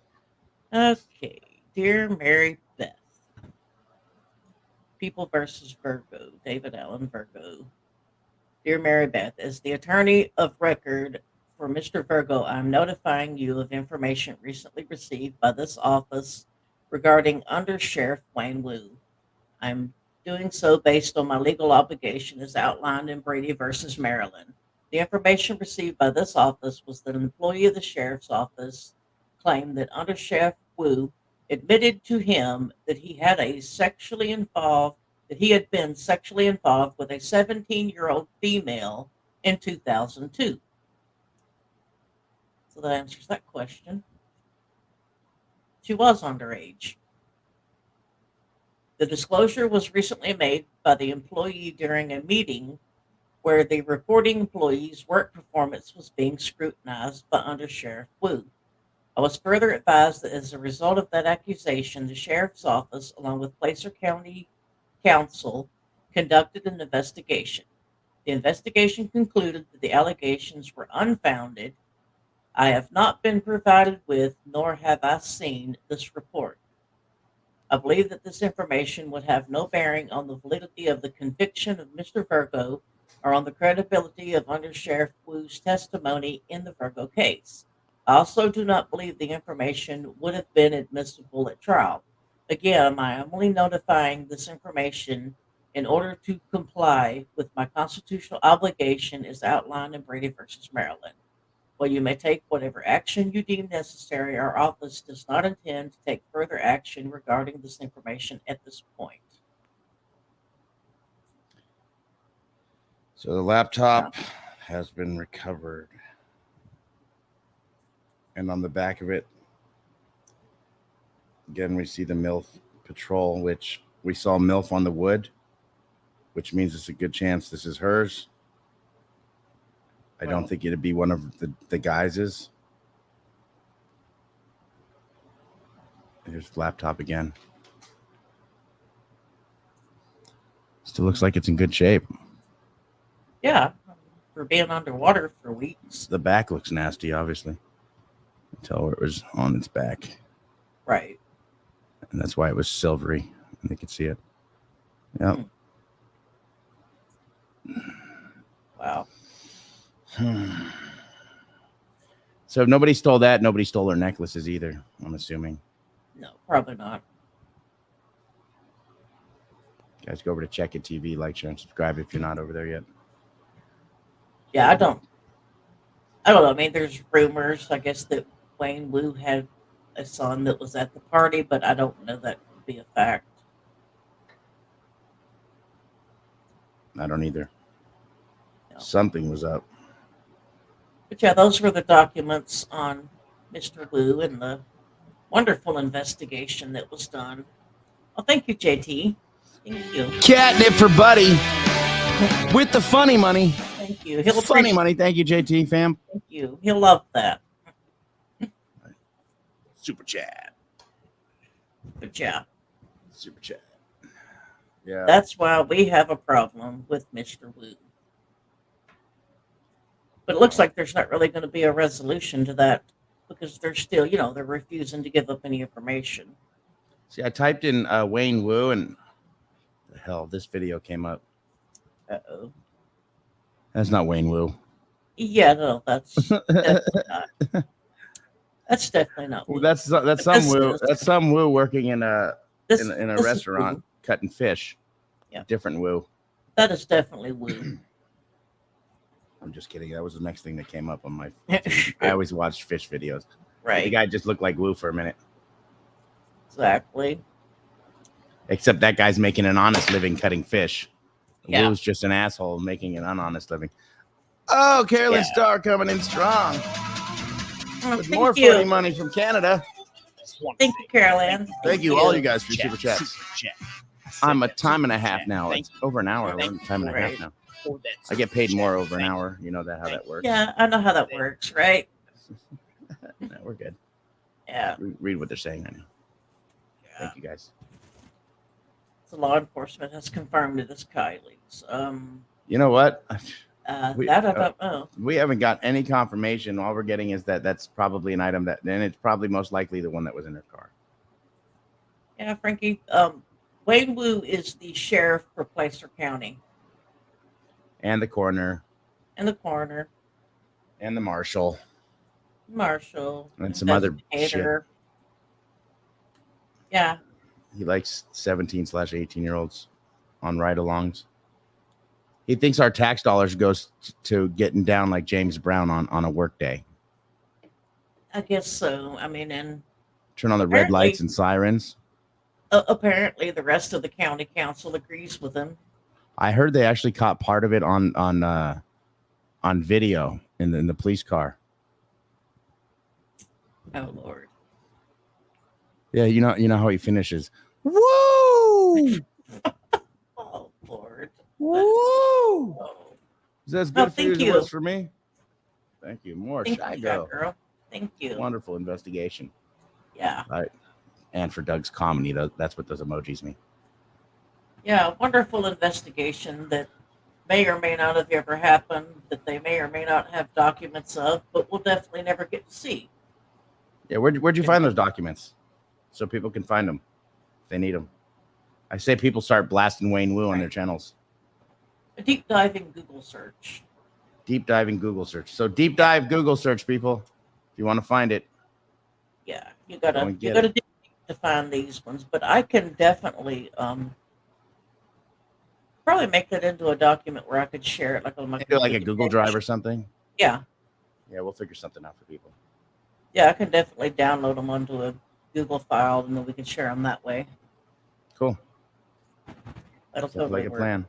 Okay. Dear Mary Beth. People versus Virgo. David Allen Virgo. Dear Mary Beth, as the attorney of record for Mr. Virgo, I'm notifying you of information recently received by this office regarding Under Sheriff Wayne Wu. I'm doing so based on my legal obligation as outlined in Brady versus Maryland. The information received by this office was that an employee of the sheriff's office claimed that Under Sheriff Wu admitted to him that he had been sexually involved with a 17-year-old female in 2002. So that answers that question. She was underage. The disclosure was recently made by the employee during a meeting where the reporting employee's work performance was being scrutinized by Under Sheriff Wu. I was further advised that as a result of that accusation, the sheriff's office, along with Placer County Council, conducted an investigation. The investigation concluded that the allegations were unfounded. I have not been provided with, nor have I seen, this report. I believe that this information would have no bearing on the validity of the conviction of Mr. Virgo or on the credibility of Under Sheriff Wu's testimony in the Virgo case. I also do not believe the information would have been admissible at trial. Again, I am only notifying this information in order to comply with my constitutional obligation as outlined in Brady versus Maryland. While you may take whatever action you deem necessary, our office does not intend to take further action regarding this information at this point. So the laptop has been recovered. And on the back of it, again, we see the MILF patrol, which we saw MILF on the wood, which means it's a good chance this is hers. I don't think it'd be one of the guys's. Here's the laptop again. Still looks like it's in good shape. Yeah, after being underwater for weeks. The back looks nasty, obviously. Tell where it was on its back. Right. And that's why it was silvery. And they could see it. Yep. Wow. So if nobody stole that, nobody stole their necklaces either, I'm assuming. No, probably not. Guys, go over to Check It TV, like, share, and subscribe if you're not over there yet. Yeah, I don't know. I mean, there's rumors, I guess, that Wayne Wu had a son that was at the party, but I don't know that to be a fact. I don't either. No. Something was up. But yeah, those were the documents on Mr. Wu and the wonderful investigation that was done. Well, thank you, JT. Thank you. Catnip for Buddy with the funny money. Thank you. He'll Funny appreciate- money. Thank you, JT, fam. Thank you. He'll love that. Super chat. But yeah, Super chat. Yeah. that's why we have a problem with Mr. Wu. But it looks like there's not really going to be a resolution to that because they're still, they're refusing to give up any information. See, I typed in Wayne Wu and the hell, this video came up. Uh-oh. That's not Wayne Wu. Yeah, no, that's definitely not. That's definitely not. Wu. That's some this Wu. is- That's some Wu working in a This, in a this is restaurant Wu. cutting fish. Yeah. Different Wu. That is definitely Wu. I'm just kidding. That was the next thing that came up on my feed. I always watched fish videos. The Right. guy just looked like Wu for a minute. Exactly. Except that guy's making an honest living cutting fish. Yeah. Wu's just an asshole making an unhonest living. Oh, Carolyn Yeah. Starr coming in strong. Oh, With thank more you. funny money from Canada. Thank you, Caroline. Thank you, all you guys, for your super chats. Super chat. I'm a time and a half now. Thank It's over an hour. We're Thank a time and a half Right. now. for that I get super paid chat. more over an Thank hour. You know that how that works. Yeah, I know how that works, right? No, we're good. Yeah. Read what they're saying. I know. Yeah. Thank you, guys. So law enforcement has confirmed it is Kylie's. You know what? We- That I don't know. We haven't got any confirmation. All we're getting is that that's probably an item that, then it's probably most likely the one that was in her car. Yeah, Frankie. Wayne Wu is the sheriff for Placer County And the coroner and the coroner, and the marshal. marshal, And some other investigator. Yeah, He likes 17/18-year-olds on ride-alongs. He thinks our tax dollars goes to getting down like James Brown on a work day. I guess so. I mean, and Turn on the red Apparently- lights and sirens. apparently the rest of the county council agrees with him. I heard they actually caught part of it on video in the police car. Oh Lord. Yeah, you know how he finishes. Woo! Oh Lord. Woo! Oh, Is that as Oh, good for you thank as it you. was for me? Thank you. More thank Shy you, Girl. girl. Thank you. Wonderful investigation. Yeah. And for Doug's comedy, that's what those emojis mean. Yeah, wonderful investigation that may or may not have ever happened, that they may or may not have documents of, but we'll definitely never get to see. Yeah, where'd you find those documents? So people can find them if they need them. I say people start blasting Wayne Wu on their channels. A deep diving Google search. Deep diving Google search. So deep dive Google search, people. If you want to find it. Yeah, you Go gotta and get dig deep to find these ones, but I can definitely probably make that into a document where I could share it like on my Do like a computer Google page. Drive or something. Yeah, Yeah, we'll figure something out for people. yeah, I can definitely download them onto a Google file, and then we can share them that way. Cool. That'll Sounds totally like a work. plan.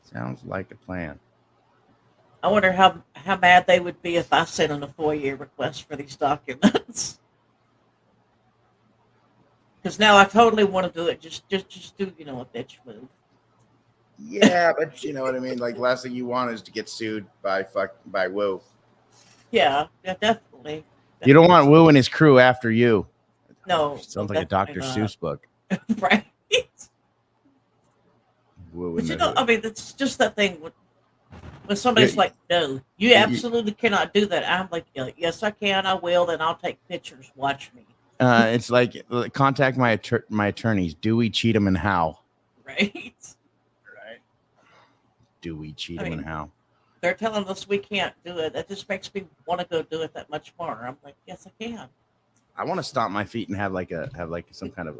Sounds like a plan. I wonder how mad they would be if I sent in a FOIA request for these documents. Because now I totally want to do it. Just do a bitch move. Yeah, but you know what I mean. Like, last thing you want is to get sued by Wu. Yeah, definitely. You don't want Wu and his crew after you. No. Sounds like a Dr. definitely Seuss book. not. Right. Woo But in you the know, I hood. mean, it's just that thing when somebody's Yeah, like, "No, you absolutely cannot do that." I'm like, "Yeah, yes, I can. I will. Then I'll take pictures. Watch me." it's like contact my attorneys. Dewey, Cheatham, and Howe. Right? Right. Dewey, I Cheatham, and mean, Howe. they're telling us we can't do it. That just makes me want to go do it that much more. I'm like, "Yes, I can." I want to stomp my feet and have like some kind of,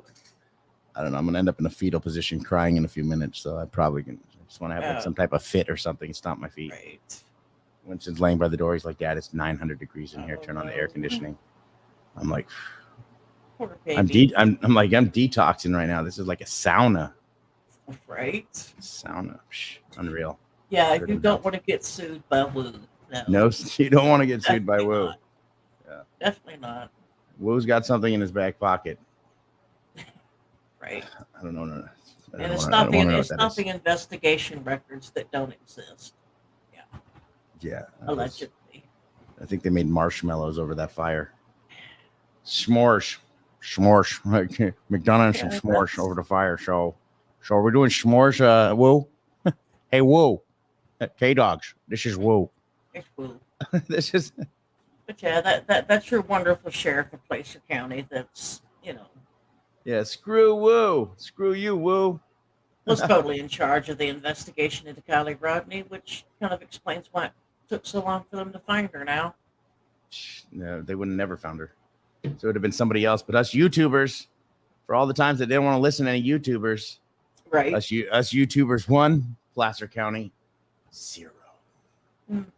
I don't know. I'm gonna end up in a fetal position, crying in a few minutes. So I probably can just want to have like Oh, some type of fit or something and stomp my feet. right. Winston's laying by the door. He's like, "Dad, it's 900 degrees in here. Oh Turn on the air no, conditioning." I'm like, poor baby. I'm like, I'm detoxing right now. This is like a sauna. Right? Sauna. Psh, unreal. Yeah, Better you than hell. don't want to get sued by Woo. No, No, you don't want to get sued by definitely Woo. not. Yeah. Definitely not. Woo's got something in his back pocket. Right. I don't know. And I don't want to know what it's that is. stopping investigation records that don't exist. Yeah, Yeah. allegedly. I think they made marshmallows over that fire. S'mores. S'mores. McDonough and some Yeah, s'mores over the fire. So are we doing s'mores, Woo? Hey, Woo. K-Dogs. This is Woo. it's Woo. This is... But yeah, that's your wonderful sheriff of Placer County. That's Yeah, screw Woo. Screw you, Woo. was totally in charge of the investigation into Kylie Rodney, which kind of explains why it took so long for them to find her. Now, No, they would have never found her. So it would have been somebody else. But us YouTubers, for all the times that they don't want to listen to any YouTubers, right? us YouTubers, 1, Placer County, 0.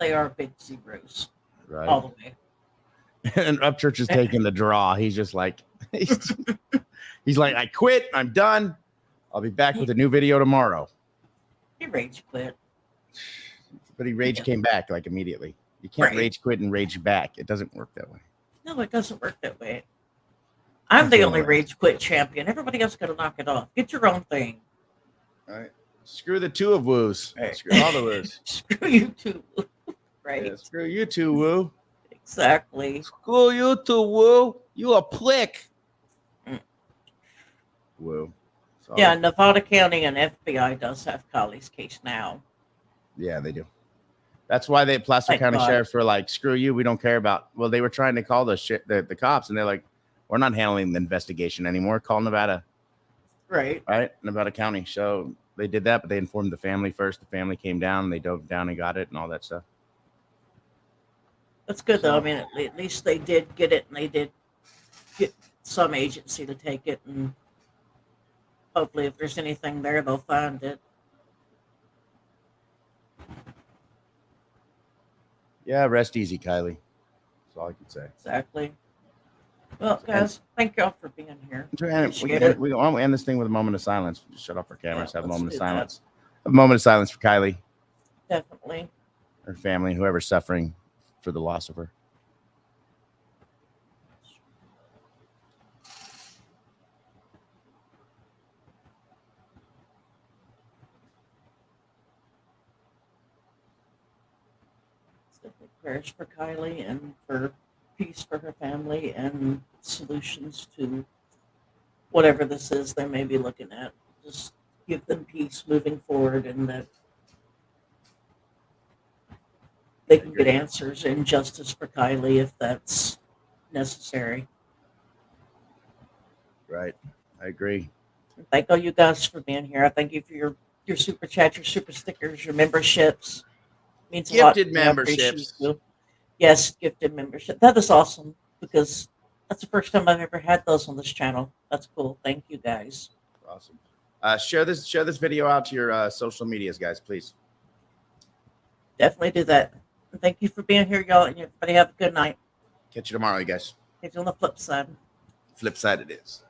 They are big zeros Right. all the way. And Upchurch is taking the draw. He's just like, he's like, I quit. I'm done. I'll be back with a new video tomorrow. He rage quit. But he rage came back like immediately. You can't Right. rage quit and rage back. It doesn't work that way. No, it doesn't work that way. I'm the only rage quit champion. Everybody else got to knock it off. Get your own thing. All right. Screw the 2 of Woos. Right. Screw all the Woos. Screw you too. Right. Yeah, screw you 2, Woo. Exactly. Screw you 2, Woo. You a plick. Mm. Woo. Yeah, Nevada County and FBI does have Kylie's case now. Yeah, they do. That's why they Placer Thank County God. sheriffs were like, "Screw you, we don't care about." Well, they were trying to call the cops, and they're like, "We're not handling the investigation anymore. Call Nevada, Right. right? Nevada County." So they did that, but they informed the family first. The family came down, and they dove down and got it, and all that stuff. That's good though. I mean, at least they did get it, and they did get some agency to take it, and hopefully, if there's anything there, they'll find it. Yeah, rest easy, Kylie. That's all I can say. Exactly. Well, guys, thank y'all for being here. We Appreciate it. want to end this thing with a moment of silence. Just shut off our cameras. Yeah, Have a let's moment of do that. silence. Have a moment of silence for Kylie, Definitely. her family, and whoever's suffering for the loss of her. Definitely prayers for Kylie and for peace for her family and solutions to whatever this is they may be looking at. Just give them peace moving forward and that they can get answers and justice for Kylie if that's necessary. Right. I agree. Thank all you guys for being here. I thank you for your super chat, your super stickers, your memberships. Means a lot. Gifted to me. I appreciate memberships. you. Yes, gifted membership. That is awesome because that's the first time I've ever had those on this channel. That's cool. Thank you guys. Awesome. Share this video out to your social medias, guys, please. Definitely do that. And thank you for being here, y'all, and everybody have a good night. Catch you tomorrow, you guys. Catch you on the flip side. Flip side it is.